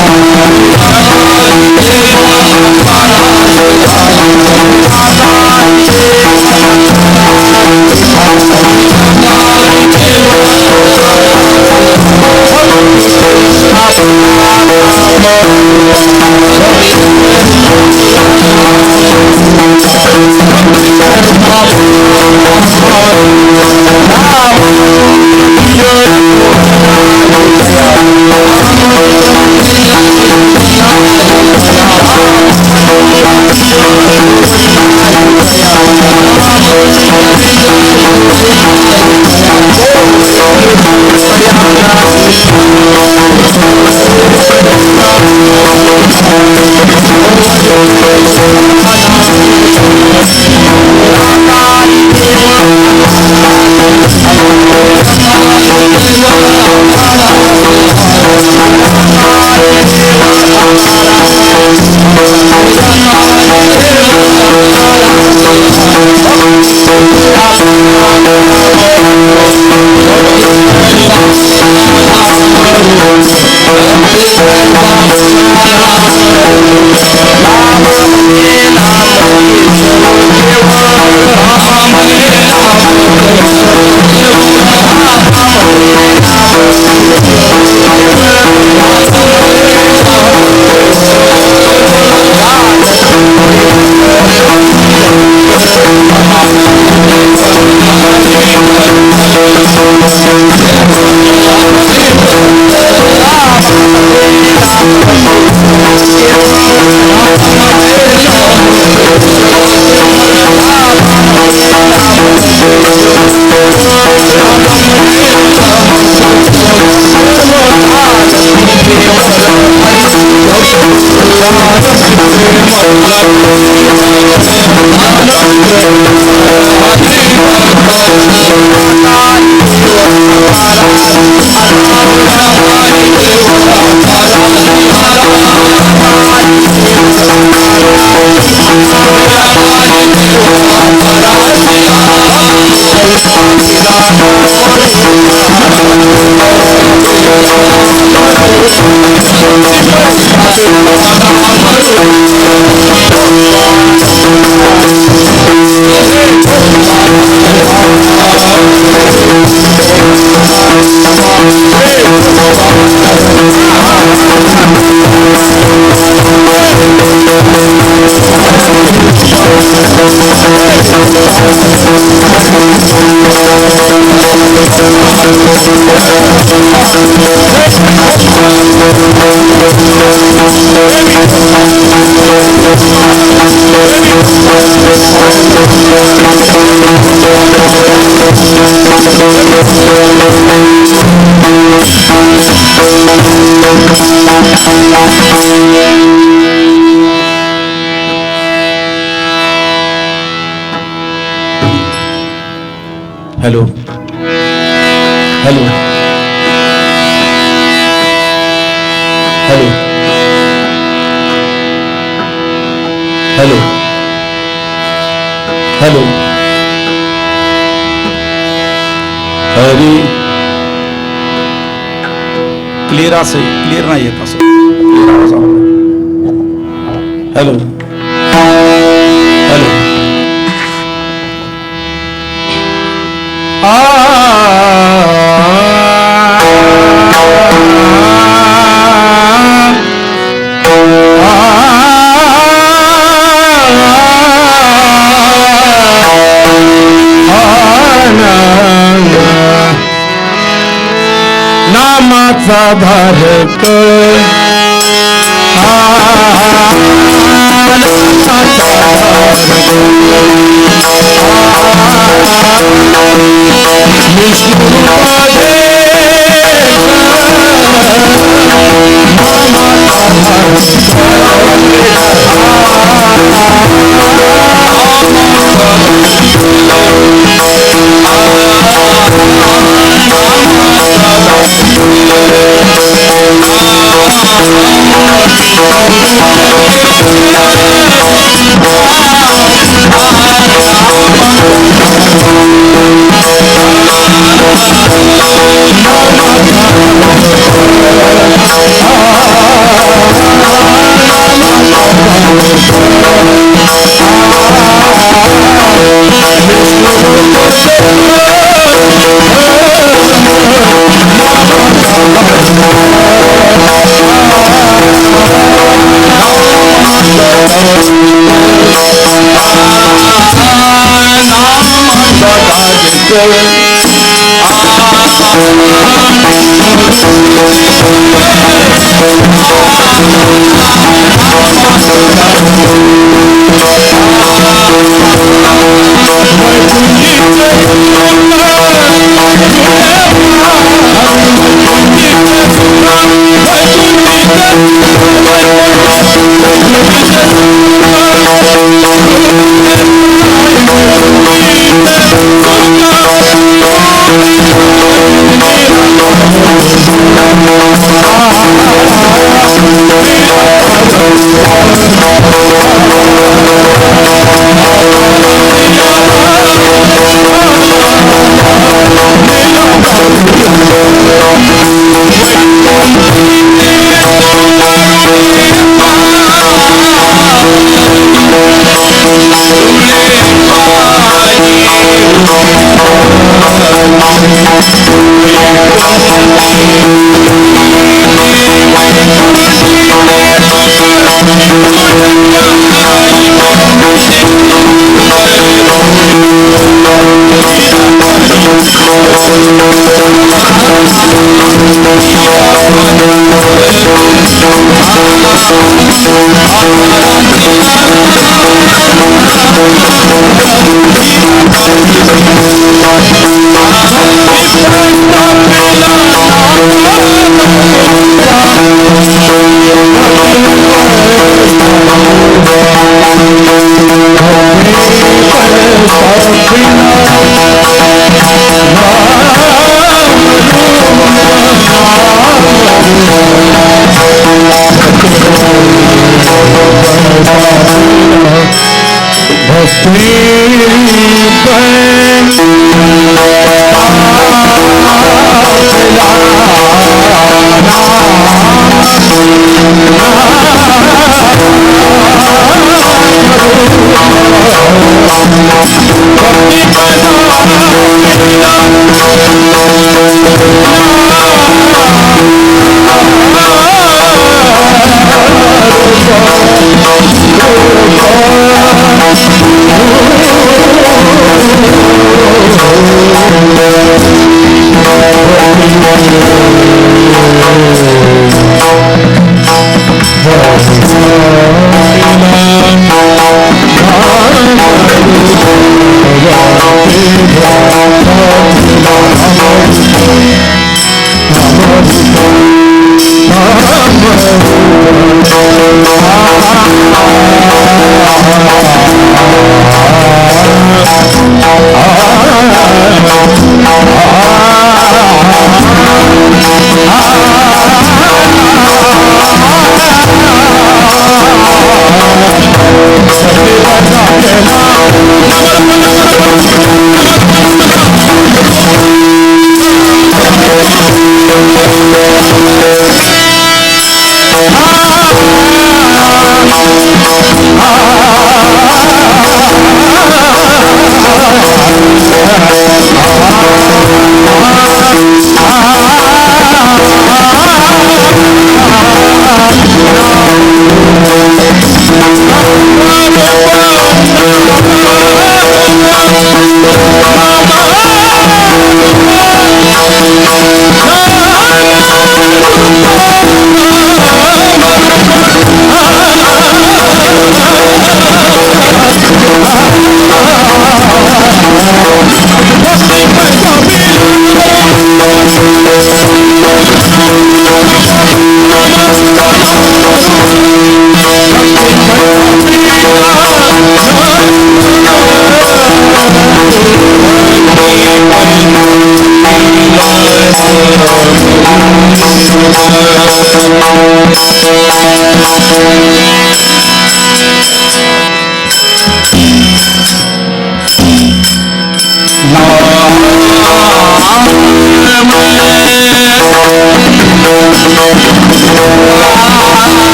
Hare hello hello hello hello hello Hari clear असेल clear नाही येत असं हॅलो हॅलो नामाचा धारक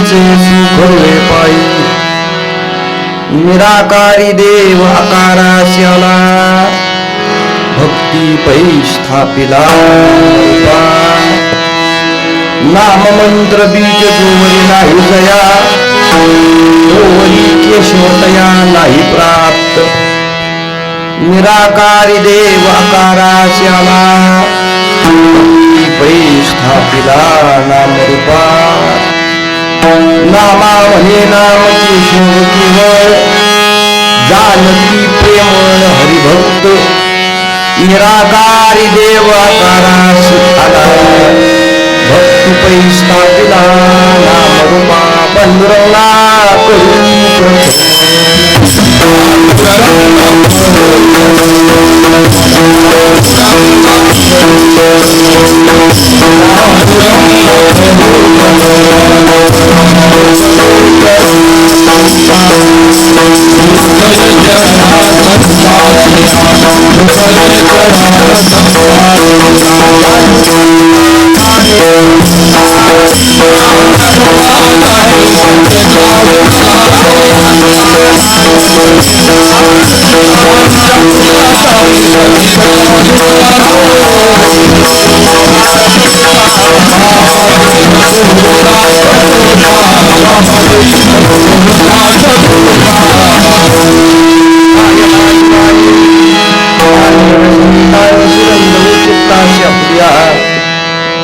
वैकुंठीचे सुख पायी निराकारी देव आकारासी आला भक्ती पै स्थापिला नाम मंत्र बीज जोवरी नाही जया जोवरी केशवतया नाही प्राप्त निराकारी देव आकारासी आला भक्ती पै स्थापिला नाम रूपा नामा म्हणे नाम केशव केवळ जानकी प्रेमळ हरिभक्त निराकारी देव आकारासी आला भक्ती पै स्थापिला नाम रूपा पंधरवला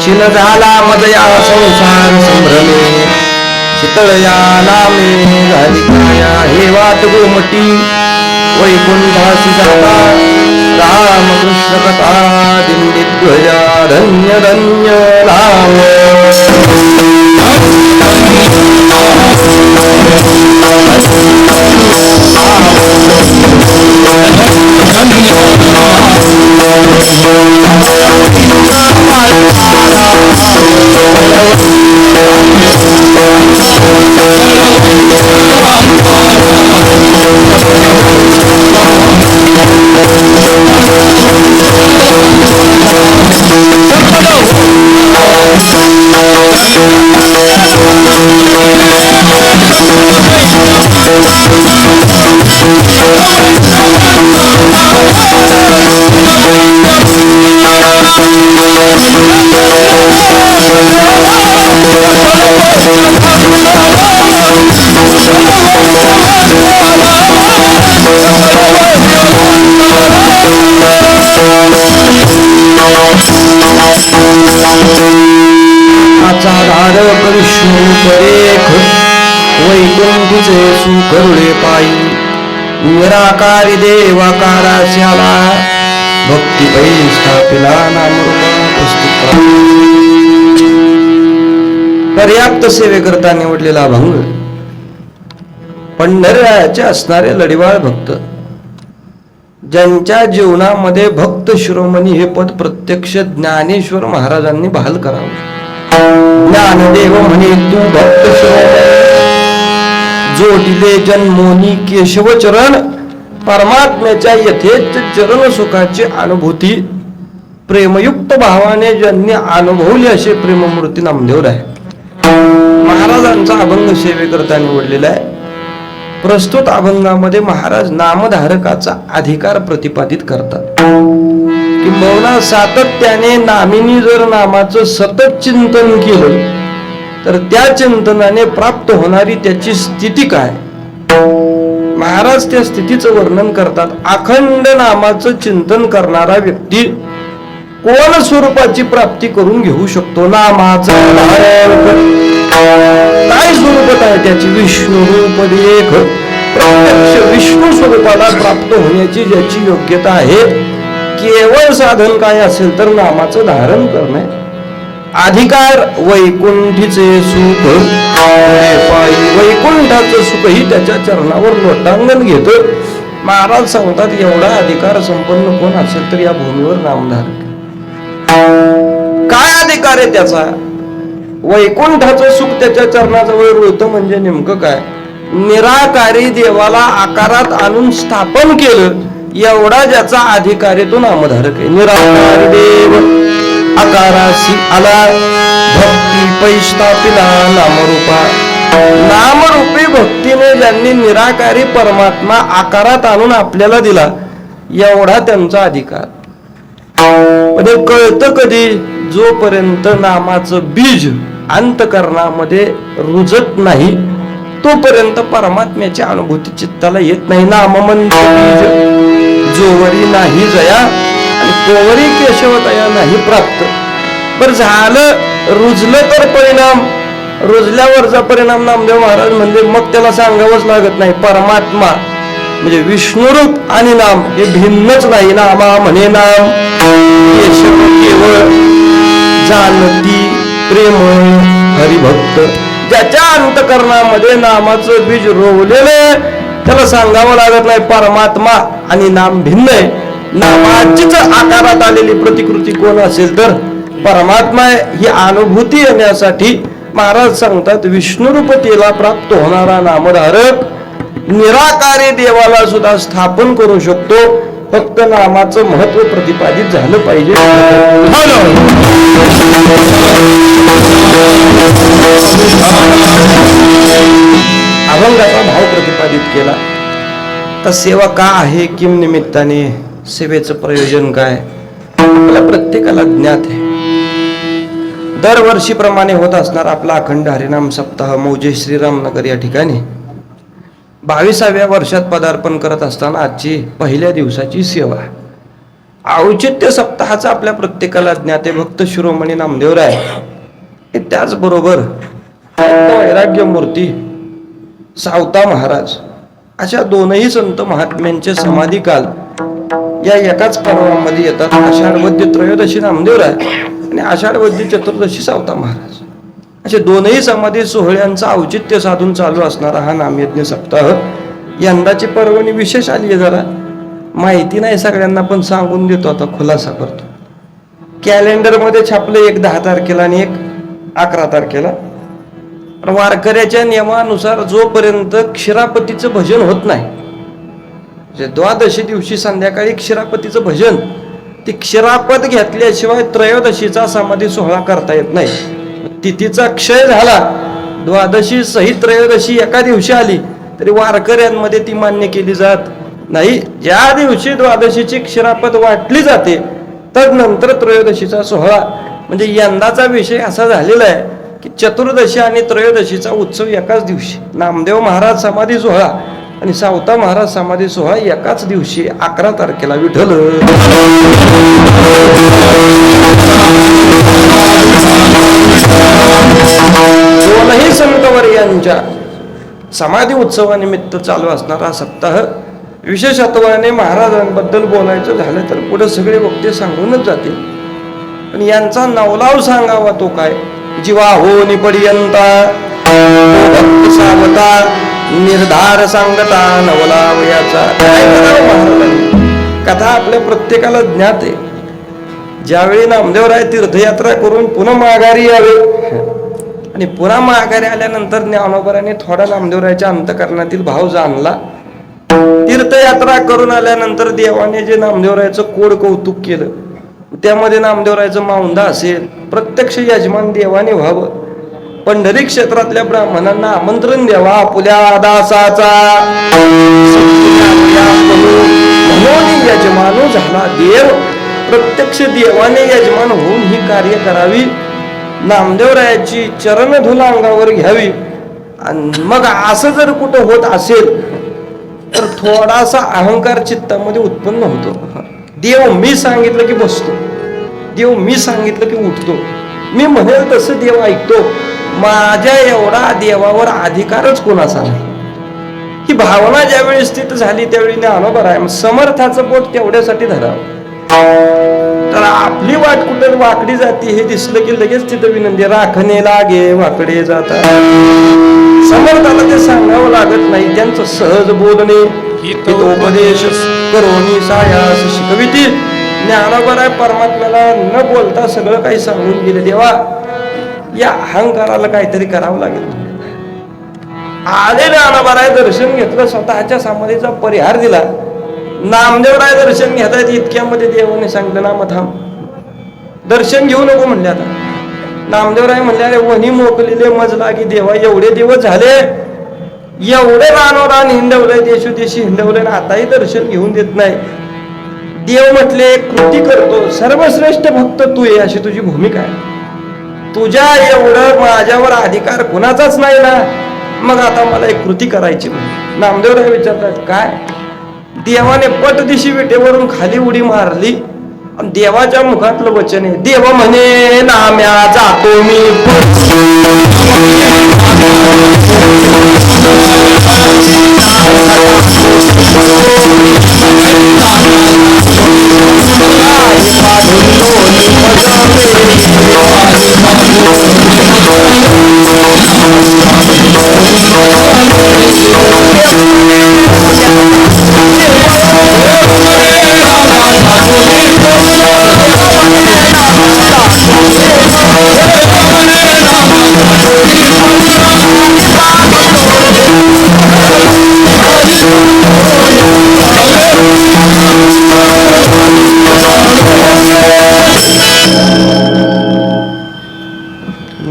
शिन झाला मदया संसार संभ्रमे शीतळया नामे झाली काया हे वाट गोमटी वैकुंठासी जाता रामकृष्ण कथा दिंडिध्वजा धन्य धन्य नाम धारक विष्णू परेख वैकुंठीचे सुख पायी निराकारी देवाकारासी आला भक्ती पै स्थापिला नामरूपा पर्याप्त सेवेकरता निवडलेला अभंग पंढररायाचे असणारे लढीवाळ भक्त ज्यांच्या जीवनामध्ये भक्त शिरोमणी हे पद प्रत्यक्ष ज्ञानेश्वर महाराजांनी बहाल करावं ज्ञानदेव म्हणे तू भक्त शिरोमणी जोडिले जन्मोनी केशव चरण परमात्म्याच्या यथेच चरण सुखाची अनुभूती प्रेमयुक्त भावाने ज्यांनी अनुभवली असे प्रेममूर्ती नामदेव आहे महाराजांचा अभंग सेवेकरता निवडलेला आहे प्रस्तुत अभंगामध्ये महाराज नामधारकाचा अधिकार प्रतिपादित करतात किंबहुना सातत्याने नामिनी जर नामाचं सतत चिंतन केलं तर त्या चिंतनाने प्राप्त होणारी त्याची स्थिती काय महाराज त्या स्थितीचं वर्णन करतात अखंड नामाचं चिंतन करणारा व्यक्ती कोण स्वरूपाची प्राप्ती करून घेऊ शकतो नामाचं काय स्वरूपात आहे त्याची विष्णू रूप देख प्रत्यक्ष विष्णू स्वरूपाला प्राप्त होण्याची ज्याची योग्यता आहे केवळ साधन काय असेल तर नामाचं धारण करणे अधिकार वैकुंठीचे सुख वैकुंठाचं सुख ही त्याच्या चरणावर लोटांगण घेतो महाराज सांगतात एवढा अधिकार संपन्न कोण असेल तर या भूमीवर नामधारक काय अधिकार आहे त्याचा वैकुंठाचं सुख त्याच्या चरणाजवळ रुळतं म्हणजे नेमकं काय निराकारी देवाला आकारात आणून स्थापन केलं एवढा ज्याचा अधिकारी तो नामधारक आहे निराकारी देव आकारासी आला भक्ती पै स्थापिला नामरूपा नामरूपी भक्तीने ज्यांनी निराकारी परमात्मा आकारात आणून आपल्याला दिला, एवढा त्यांचा अधिकार. पण हे कळतं कधी? जोपर्यंत नामाचं बीज अंतकरणामध्ये रुजत नाही तोपर्यंत परमात्म्याची अनुभूती चित्ताला येत नाही. नाममंत्र बीज जोवरी नाही जया आणि तोवरी केशवतया नाही प्राप्त. बर झालं, रुजलं तर परिणाम, रुजल्यावरचा परिणाम नामदेव महाराज म्हणजे मग त्याला सांगावंच लागत नाही. परमात्मा म्हणजे विष्णुरूप आणि नाम हे भिन्नच नाही. नामा म्हणे नाम केशव केवळ जानती प्रेम हरिभक्त. ज्याच्या अंतकरणामध्ये नामाचं बीज रोवलेलं त्याला सांगावं लागत नाही परमात्मा आणि नाम भिन्न आहे. नामाचीच आकारात आलेली प्रतिकृती कोण असेल तर परमात्मा ही अनुभूती येण्यासाठी महाराज सांगतात विष्णुरूपतेला प्राप्त होणारा नामधारक निराकारी देवाला सुद्धा स्थापन करू शकतो. फक्त नामाचं महत्व प्रतिपादित झालं पाहिजे. अभंगाचा भाव प्रतिपादित केला. तर सेवा का आहे, किम निमित्ताने, सेवेचं प्रयोजन काय, आपल्या प्रत्येकाला ज्ञात आहे. दरवर्षीप्रमाणे होत असणार आपला अखंड हरिनाम सप्ताह मौजे श्रीरामनगर या ठिकाणी 22व्या वर्षात पदार्पण करत असताना आजची पहिल्या दिवसाची सेवा. औचित्य सप्ताहाचा आपल्या प्रत्येकाला ज्ञात आहे. भक्त शिरोमणी नामदेवराय त्याचबरोबर वैराग्य मूर्ती सावता महाराज अशा दोनही संत महात्म्यांचे समाधी काल या एकाच पर्वामध्ये येतात. आषाढ वद्य त्रयोदशी नामदेवराय आणि आषाढ वद्य चतुर्दशी सावता महाराज असे दोनही समाधी सोहळ्यांचं औचित्य साधून चालू असणारा हा नामयज्ञ सप्ताह. यंदाची पर्वणी विशेष आली आहे. जरा माहिती नाही सगळ्यांना पण सांगून देतो, आता खुलासा करतो. कॅलेंडरमध्ये छापलं एक 10 तारखेला आणि एक 11 तारखेला. वारकऱ्याच्या नियमानुसार जोपर्यंत क्षीरापतीचं भजन होत नाही, म्हणजे द्वादशी दिवशी संध्याकाळी क्षीरापतीचं भजन, ती क्षीरापत घेतल्याशिवाय त्रयोदशीचा समाधी सोहळा करता येत नाही. तिथीचा क्षय झाला, द्वादशी सहित त्रयोदशी एका दिवशी आली तरी वारकऱ्यांमध्ये ती मान्य केली जात नाही. ज्या दिवशी द्वादशीची क्षीरापत वाटली जाते तदनंतर त्रयोदशीचा सोहळा. म्हणजे यंदाचा विषय असा झालेला आहे की चतुर्दशी आणि त्रयोदशीचा उत्सव एकाच दिवशी. नामदेव महाराज समाधी सोहळा आणि सावता महाराज समाधी सोहळा एकाच दिवशी 11 तारखेला. विठ्ठल दोनही संतवर्यांच्या समाधी उत्सवानिमित्त चालू असणारा सप्ताह. विशेषत्वाने महाराजांबद्दल बोलायचं झालं तर पुढे सगळे वक्ते सांगूनच जातील, पण यांचा नवलाव सांगावा तो काय. जीवा हो निपडियंता भक्त सावता निर्धार सांगता नवलावयाचा. काय करावं महाराजांनी? कथा आपल्या प्रत्येकाला ज्ञात आहे. ज्यावेळी नामदेवराय तीर्थयात्रा करून पुन्हा माघारी यावे आणि पुन्हा माघारी आल्यानंतर ज्ञानोबराने थोडा नामदेवरायच्या अंतकरणातील भाव जाणला. तीर्थयात्रा करून आल्यानंतर देवाने जे नामदेवरायचं कोड कौतुक केलं त्यामध्ये नामदेवरायचं माउंदा असेल. प्रत्यक्ष यजमान देवाने व्हावं. पंढरी क्षेत्रातल्या ब्राह्मणांना आमंत्रण द्यावा आपुल्या दासाचा. म्हणून यजमानो झाला देव. प्रत्यक्ष देवाने यजमान होऊन ही कार्य करावी. नामदेवरायाची चरणधुला अंगावर घ्यावी. आणि मग असं जर कुठं होत असेल तर थोडासा अहंकार चित्तामध्ये उत्पन्न होतो. देव मी सांगितलं की बसतो, देव मी सांगितलं की उठतो, मी म्हणेल तसं देव ऐकतो, माझ्या एवढा देवावर अधिकारच कोणाचा नाही. ही भावना ज्यावेळी स्थित झाली त्यावेळी ज्ञानोबा आहे समर्थाचं पोट तेवढ्यासाठी धरावं. तर आपली वाट कुठे वाकडी जाते हे दिसलं की लगेच तिथं विनंती राखणे लागे वाकडे जाता. समर्थाला ते सांगावं लागत नाही. त्यांचं सहज बोलणे उपदेश करोनी सायास शिकविती. ज्ञानोबा परमात्म्याला न बोलता सगळं काही सांगून गेले. देवा या अहंकाराला काहीतरी करावं लागेल. आले ज्ञानोबा दर्शन घेतलं, स्वतःच्या समाधीचा परिहार दिला. नामदेवराय दर्शन घेतायत इतक्यामध्ये देवाने सांगितलं ना मग थांब, दर्शन घेऊ नको म्हणले. आता नामदेवराय म्हणले अरे वनी मोकलेले मज लागी देवा, एवढे दिवस झाले, एवढे रानोरान हिंडवलंय, देशोदेशी हिंडवलंय, आताही दर्शन घेऊन देत नाही. देव म्हटले कृती करतो, सर्वश्रेष्ठ भक्त तू आहे, अशी तुझी भूमिका आहे. तुझ्या एवढं माझ्यावर अधिकार कुणाचाच नाही ना, मग आता मला एक कृती करायची. नामदेवराय विचारतात काय? देवाने पटदिशी विटेवरून खाली उडी मारली आणि देवाच्या मुखातलं वचन आहे, देव म्हणे नाम्या जातो मी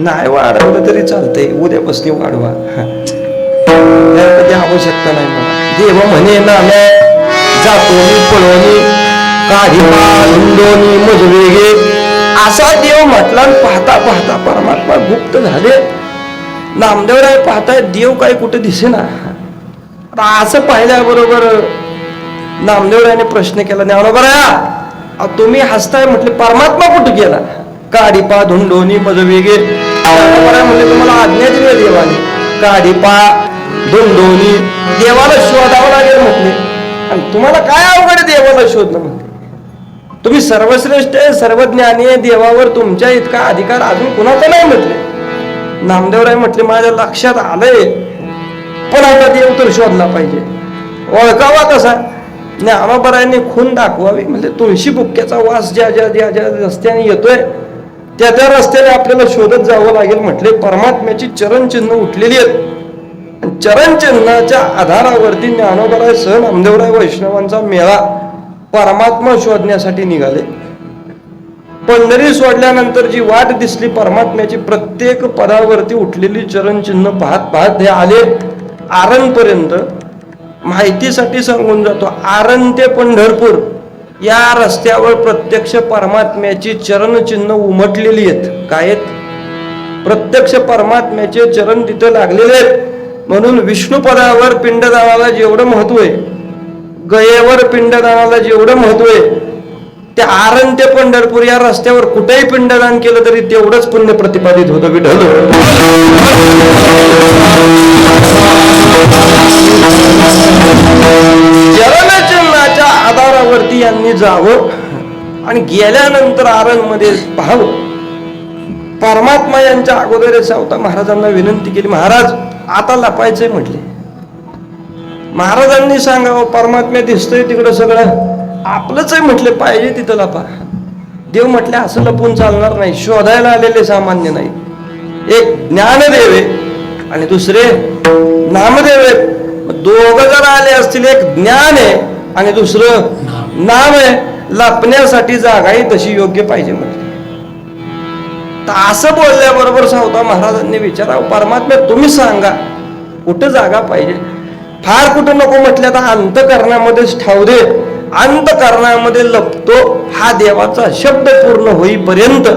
नाही वाढवलं तरी चालतंय, उद्यापासून वाढवा, कधी आवश्यकता नाही मला. देव म्हणे नाम्या जातो मी पळवणी, काही पांडोनी मज वेगे, असा देव म्हटला. पाहता पाहता परमात्मा गुप्त झाले. नामदेवराय पाहताय देव काय कुठे दिसेना. असं पाहिल्याबरोबर नामदेवरायने प्रश्न केला, ज्ञानोबा तुम्ही हसताय, म्हटले परमात्मा कुठे गेला? काडी पा धुंडोनी मज वेगे, म्हणले तुम्हाला आज्ञा दिली देवाने, काडी पा धुंडोनी, देवाला शोधावं लागेल म्हटले. आणि तुम्हाला काय अवघड देवाला शोधणं म्हटले? तुम्ही सर्वश्रेष्ठ आहे, सर्वज्ञानी आहे, देवावर तुमच्या इतका अधिकार अजून कुणाचा नाही म्हटले. नामदेवराय म्हटले माझ्या लक्षात आलंय, पण आता देव तर शोधला पाहिजे, ओळखावा कसा? ज्ञानोबरायांनी खून दाखवावी. म्हणजे तुळशी बुक्क्याचा वास ज्या ज्या ज्या ज्या रस्त्याने येतोय त्या त्या रस्त्याने आपल्याला शोधत जावं लागेल म्हटले. परमात्म्याची चरणचिन्ह उठलेली आहेत, चरणचिन्हाच्या आधारावरती ज्ञानोबराय सह नामदेवराय वैष्णवांचा मेळा परमात्मा शोधण्यासाठी निघाले. पंढरी सोडल्यानंतर जी वाट दिसली परमात्म्याची, प्रत्येक पदावरती उठलेली चरणचिन्ह पाहत पाहत हे आले आरणपर्यंत. माहितीसाठी सांगून जातो, आरण ते पंढरपूर या रस्त्यावर प्रत्यक्ष परमात्म्याची चरणचिन्ह उमटलेली आहेत. काय आहेत? प्रत्यक्ष परमात्म्याचे चरण तिथे लागलेले आहेत. म्हणून विष्णू पदावर पिंडदानाला जेवढं महत्व आहे, गयेवर पिंडदानाला जेवढं महत्व आहे, त्या आरण ते पंढरपूर या रस्त्यावर कुठेही पिंडदान केलं तरी तेवढंच पुण्य प्रतिपादित होतं. विठ्ठल चरणचिन्हाच्या आधारावरती यांनी जावं आणि गेल्यानंतर आरण मध्ये पाहावं. परमात्मा यांच्या अगोदर सावता महाराजांना विनंती केली, महाराज आता लपायचंय म्हटले. महाराजांनी सांगावं परमात्मा दिसतोय तिकडं सगळं आपलंच आहे म्हटले, पाहिजे तिथं लपा. देव म्हटले असं लपून चालणार नाही, शोधायला आलेले सामान्य नाही. एक ज्ञानदेव आहे आणि दुसरे नामदेव आहे. दोघं जर आले असतील, एक ज्ञान आहे आणि दुसरं नाम आहे, लपण्यासाठी जागाही तशी योग्य पाहिजे म्हटले. तर असं बोलल्याबरोबर सावता महाराजांनी विचारावं, परमात्मा तुम्ही सांगा कुठं जागा पाहिजे? फार कुठं नको म्हटलं तर अंतकरणामध्येच ठाव दे, अंतकरणामध्ये लपतो हा देवाचा शब्द पूर्ण होईपर्यंत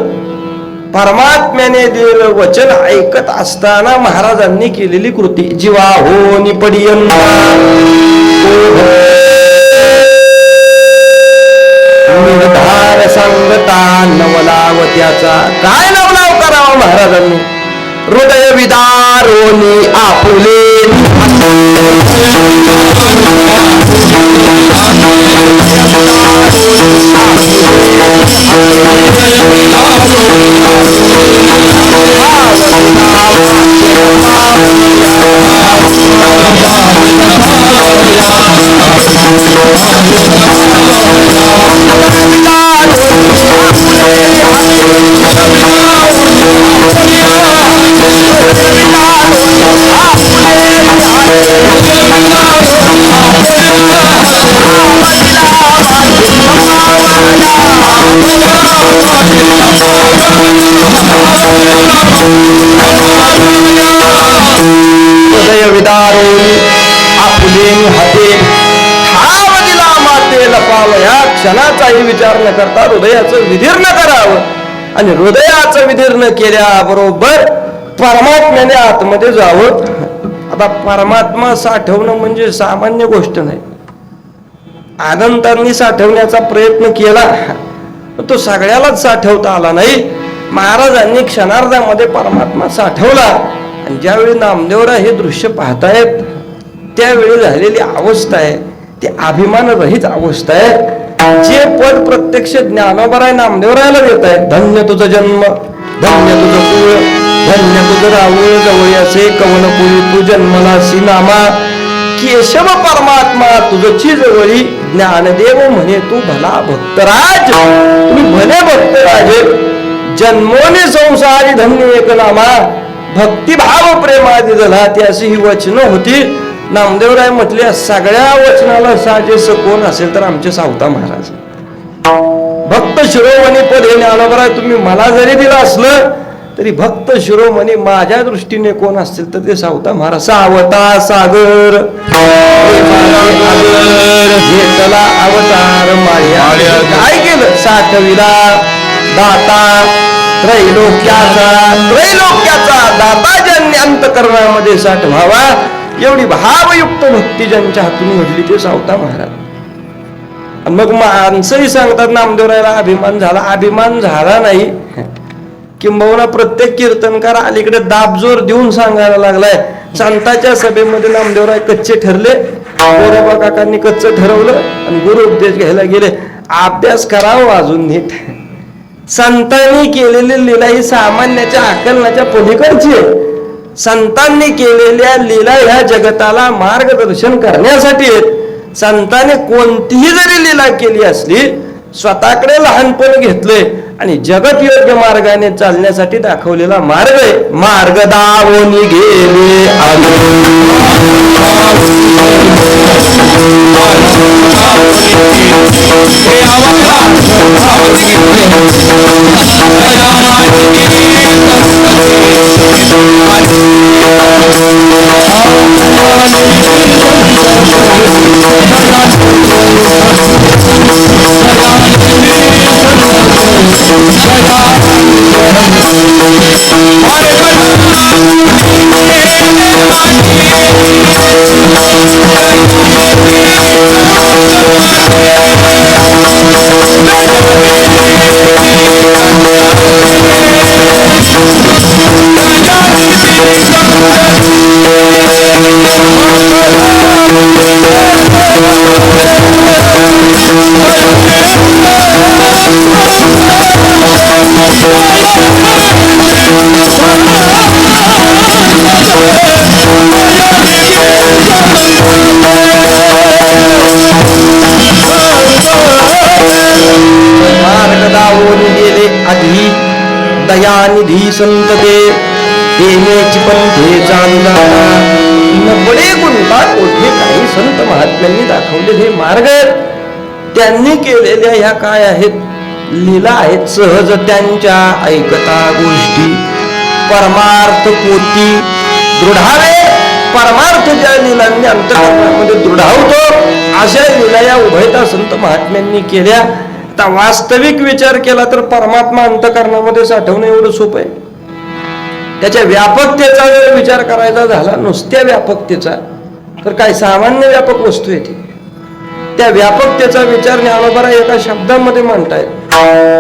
परमात्म्याने दिलेलं वचन ऐकत असताना महाराजांनी केलेली कृती. जीवा हो निपडियंता निर्धार सांगता नवलावत्याचा. काय नवलाव करावा महाराजांनी? हृदय विदारोनी आपुले विदारोनी आपुले हाते ठाव दिला माते लपाव. या क्षणाचाही विचार न करता हृदयाचं विदीर्ण करावं आणि हृदयाचं विदीर्ण केल्याबरोबर परमात्म्याने आतमध्ये जावं. आता परमात्मा साठवणं म्हणजे सामान्य गोष्ट नाही. अनंतांनी साठवण्याचा प्रयत्न केला पण तो सगळ्यालाच साठवता आला नाही. महाराजांनी क्षणार्धामध्ये परमात्मा साठवला आणि ज्यावेळी नामदेवराय हे दृश्य पाहतायत त्यावेळी झालेली अवस्था आहे ती अभिमान रहित अवस्था आहे. जे पद प्रत्यक्ष ज्ञानोबराय नामदेवरायला देत आहे, धन्य तुझा जन्म, धन्य तुझं कुळ, धन्य तुझं राहुळ जवळ असे कवनपुरी तू जन्मलासी नामा. केशव परमात्मा तुझची जवळी ज्ञानदेव म्हणे तू भला भक्तराज. तुम्ही भले भक्तराज जन्मोने संसारी धन्य एक नामा. भक्तिभाव प्रेमादी झाला ती अशी ही वचनं होती. नामदेवराय म्हटले सगळ्या वचनाला साजेस कोण असेल तर आमचे सावता महाराज. भक्त शिरोमणी पद हे ज्ञानोबराय तुम्ही मला जरी दिलं असलं तरी भक्त शिरोमणी माझ्या दृष्टीने कोण असतील तर ते सावता महाराज. सावता सागर घेतला अवतार माझ्या. काय केलं साठविला दाता त्रैलोक्याचा दाता ज्यांनी अंतकरणामध्ये साठवावा. एवढी भावयुक्त भक्ती ज्यांच्या हातून घडली ते सावता महाराज. आणि मग माणसंही सांगतात नामदेवरायला अभिमान झाला. अभिमान झाला नाही, किंबहुना प्रत्येक कीर्तनकार अलीकडे दाबजोर देऊन सांगायला लागलाय. संतांच्या सभेमध्ये नामदेवराय कच्चे ठरले, गोरोबा काकांनी कच्चं ठरवलं आणि गुरु उपदेश घ्यायला गेले. अभ्यास करावा अजून नीट. संतांनी केलेली लीला ही सामान्याच्या आकलनाच्या पलीकडची आहे. संतांनी केलेल्या लीला ह्या जगताला मार्गदर्शन करण्यासाठी आहेत. संतांनी कोणतीही जरी लीला केली असली स्वतःकडे लहानपण घेतले आणि जगत योग्य मार्गाने चालण्यासाठी दाखवलेला मार्ग आहे. मार्ग दावोनी गेले दयानिधी संत देव देण्याची पंथे चांगला बडे गुणतात मोठे काही संत महात्म्यांनी दाखवले हे मार्ग. त्यांनी केलेल्या ह्या काय आहेत लीला आहेत. सहज त्यांच्या ऐकता गोष्टी परमार्थ पोती दृढावे. परमार्थ ज्या लीलांनी अंतःकरणामध्ये दृढावतो अशा लीला या उभयता संत महात्म्यांनी केल्या. आता वास्तविक विचार केला तर परमात्मा अंतःकरणामध्ये साठवणं एवढं सोपं आहे. त्याच्या व्यापकतेचा जर विचार करायचा झाला नुसत्या व्यापकतेचा तर काय सामान्य व्यापक वस्तू येते. त्या व्यापकतेचा विचार ज्ञानोबराय एका शब्दामध्ये मांडतायत.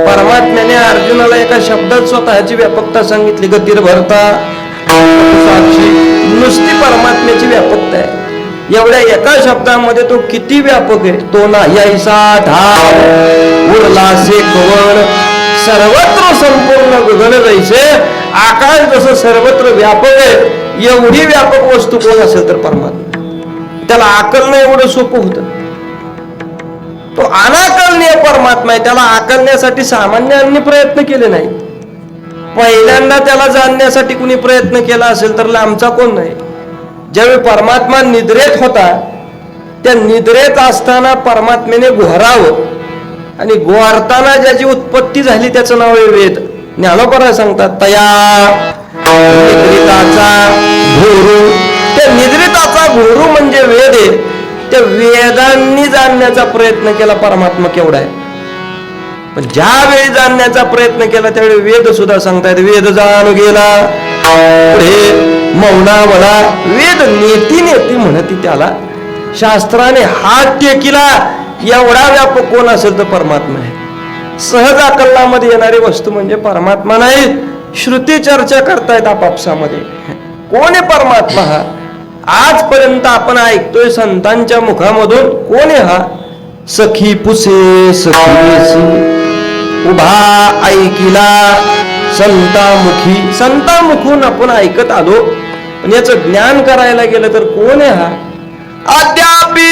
परमात्म्याने अर्जुनाला एका शब्दात स्वतःची व्यापकता सांगितली. गतीर भरता साक्षी नुसती परमात्म्याची व्यापकता आहे. एवढ्या एका शब्दामध्ये तो किती व्यापक आहे. तो नाही ऐसा ढाल उरला से कवळ सर्वत्र संपूर्ण गगन जैसे. आकाश जसं सर्वत्र व्यापक आहे एवढी व्यापक वस्तू कोण असेल तर परमात्मा. त्याला आकलणं एवढं सोपं होतं. तो अनाकलनीय परमात्मा आहे. त्याला आकलण्यासाठी सामान्यांनी प्रयत्न केले नाही. पहिल्यांदा त्याला जाणण्यासाठी कुणी प्रयत्न केला असेल तर लांबचा कोण नाही. ज्यावेळी परमात्मा निद्रेत होता त्या निद्रेत असताना परमात्म्याने घोरावं आणि घोरताना ज्याची उत्पत्ती झाली त्याचं नाव आहे वेद. ज्ञानोबराय सांगतात तया निद्रिताचा घोरू. त्या निद्रित वेदांनी जाणण्याचा प्रयत्न केला परमात्मा केवढा आहे. पण ज्यावेळी जाणण्याचा प्रयत्न केला त्यावेळी वेद सुद्धा सांगतायत वेद जाण गेला पुढे मौना म्हणा. वेद नेती नेती म्हणती त्याला. शास्त्राने हात टेकिला एवढा व्यापक कोण असेल तर परमात्मा आहे. सहज अकल्लामध्ये येणारी वस्तू म्हणजे परमात्मा नाही. श्रुती चर्चा करतायत आपापसामध्ये कोण आहे परमात्मा हा. आजपर्यंत आपण ऐकतोय संतांच्या मुखामधून कोण आहे हा. सखी पुसे सखी उभा ऐकिला संतामुखी. संतामुखून आपण ऐकत आलो पण याचं ज्ञान करायला गेलं तर कोण आहे हा. अद्यापि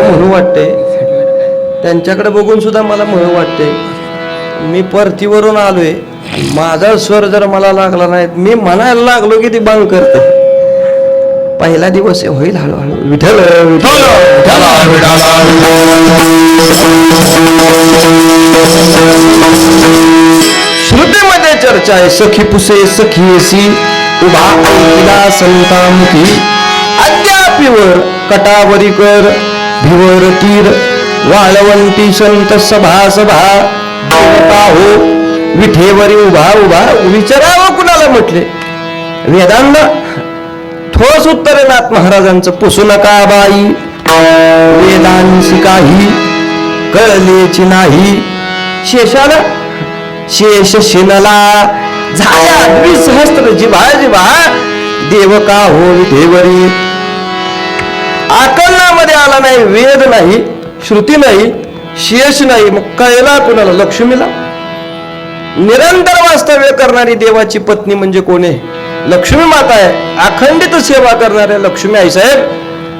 म्हणून वाटते त्यांच्याकडे बघून सुद्धा मला म्हणून वाटते. मी परतीवरून आलोय माझा स्वर जर मला लागला नाही मी म्हणायला लागलो की ती बांग करते. पहिला दिवस होईल हळूहळू विठ्ठल श्रुतीमध्ये चर्चा आहे. सखी पुसे सखीसी उभा ऐकिला संतामुखी. अद्यापीवर कटावरी कर भिवर तीर वाळवंती संत सभा सभा देवता हो विठेवरी उभा उभा. विचारावं कुणाला म्हटले. वेदांना ठोस उत्तरे नाथ महाराजांचं. पुसू नका बाई वेदांशी काही कळलेची नाही. शेषाला शेष शिनला झाल्या द्विसहस्त्र जिभा जिभा देव का हो विठेवरी. आकलनामध्ये आला नाही वेद नाही श्रुती नाही शेष नाही मग कळला कुणाला. लक्ष्मीला. निरंतर वास्तव्य करणारी देवाची पत्नी म्हणजे कोण आहे. लक्ष्मी माता आहे. अखंडित सेवा करणाऱ्या लक्ष्मी आई साहेब.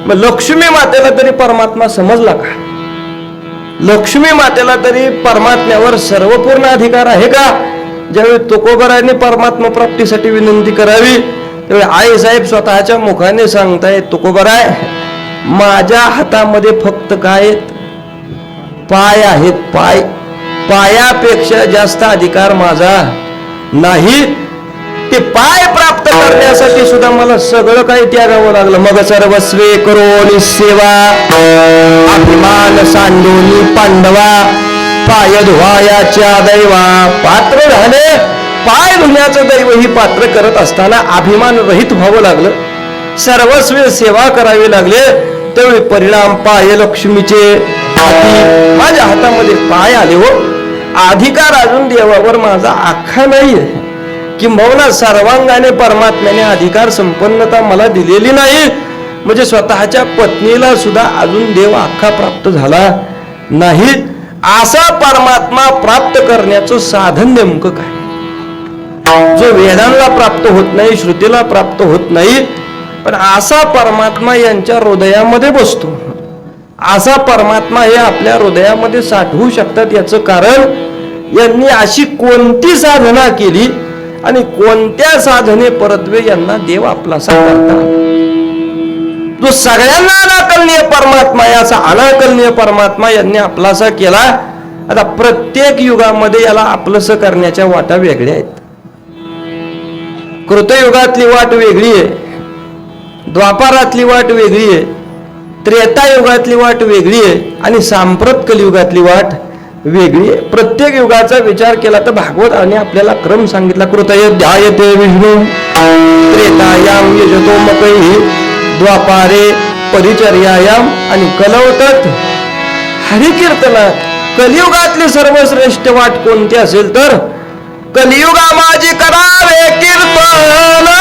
मग लक्ष्मी मातेला तरी परमात्मा समजला का. लक्ष्मी मातेला तरी परमात्म्यावर सर्वपूर्ण अधिकार आहे का. ज्यावेळी तुकोबरायांनी परमात्मा प्राप्तीसाठी विनंती करावी त्यावेळी आई साहेब स्वतःच्या मुखाने सांगतायत तुकोबराय माझ्या हातामध्ये फक्त काय पाय आहेत. पाय पायापेक्षा जास्त अधिकार माझा नाही. ते पाय प्राप्त करण्यासाठी सुद्धा मला सगळं काही त्यागावं लागलं. मग सर्वस्वे करोनी सेवा अभिमान सांडोनी पांडवा पाय धुवायाच्या दैवा. पात्र झाले पाय धुण्याचं दैव ही पात्र करत असताना अभिमान रहित व्हावं लागलं. सर्वस्वी सेवा करावी लागले. त्यावेळी परिणाम पाय लक्ष्मीचे माझ्या हातामध्ये पाय आले हो. अधिकार अजून देवावर माझा आखा नाहीये. किंबहुना सर्वांगाने परमात्म्याने अधिकार संपन्नता मला दिलेली नाही. म्हणजे स्वतःच्या पत्नीला सुद्धा अजून देव आखा प्राप्त झाला नाही. असा परमात्मा प्राप्त करण्याचं साधन नेमकं काय, जो वेदांना प्राप्त होत नाही, श्रुतीला प्राप्त होत नाही, पण असा परमात्मा यांच्या हृदयामध्ये बसतो. असा परमात्मा हे आपल्या हृदयामध्ये साठवू शकतात. याचं कारण यांनी अशी कोणती साधना केली आणि कोणत्या साधने परत्वे यांना देव आपलासा करतात. जो सगळ्यांना अनाकलनीय परमात्मा आहे, असा अनाकलनीय परमात्मा यांनी आपलासा केला. आता प्रत्येक युगामध्ये याला आपलंसं करण्याच्या वाटा वेगळ्या आहेत. कृतयुगातली वाट वेगळी आहे, द्वापारातली वाट वेगळी आहे, त्रेतायुगातली वाट वेगळी आहे आणि सांप्रत कलियुगातली वाट वेगळी आहे. प्रत्येक युगाचा विचार केला तर भागवताने आपल्याला क्रम सांगितला. कृतय ध्यायते विष्णू त्रेतायाम यजतो मकैः द्वापारे परिचर्यायाम आणि कलवतत हरिकीर्तनात. कलियुगातली सर्वश्रेष्ठ वाट कोणती असेल तर कलियुगा माझी करावे कीर्तन.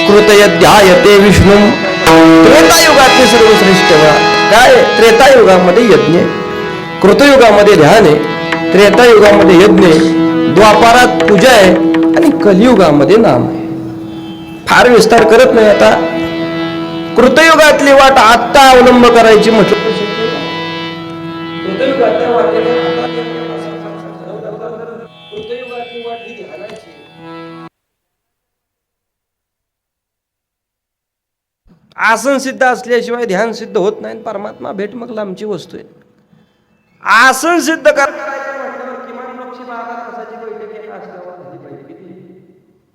कृतय ध्यायते विष्णू. त्रेतायुगातली सर्वश्रेष्ठ वाट काय? त्रेतायुगामध्ये यज्ञ, कृतयुगामध्ये ध्यान आहे, त्रेतायुगामध्ये यज्ञ आहे, द्वापारात पूजा आहे आणि कलियुगामध्ये नाम आहे. फार विस्तार करत नाही. आता कृतयुगातली वाट आत्ता अवलंब करायची म्हटलं कृतयुगातल्या वाटेने कृतयुगातली वाट ही ध्यानाची. आसन सिद्ध असल्याशिवाय ध्यान सिद्ध होत नाही. परमात्मा भेट मग लांबची वस्तू आहे. आसन सिद्ध करायचं म्हटल्यावर किमान पक्षी 12 तासाची बैठक एका आसनावर झाली पाहिजे. किती?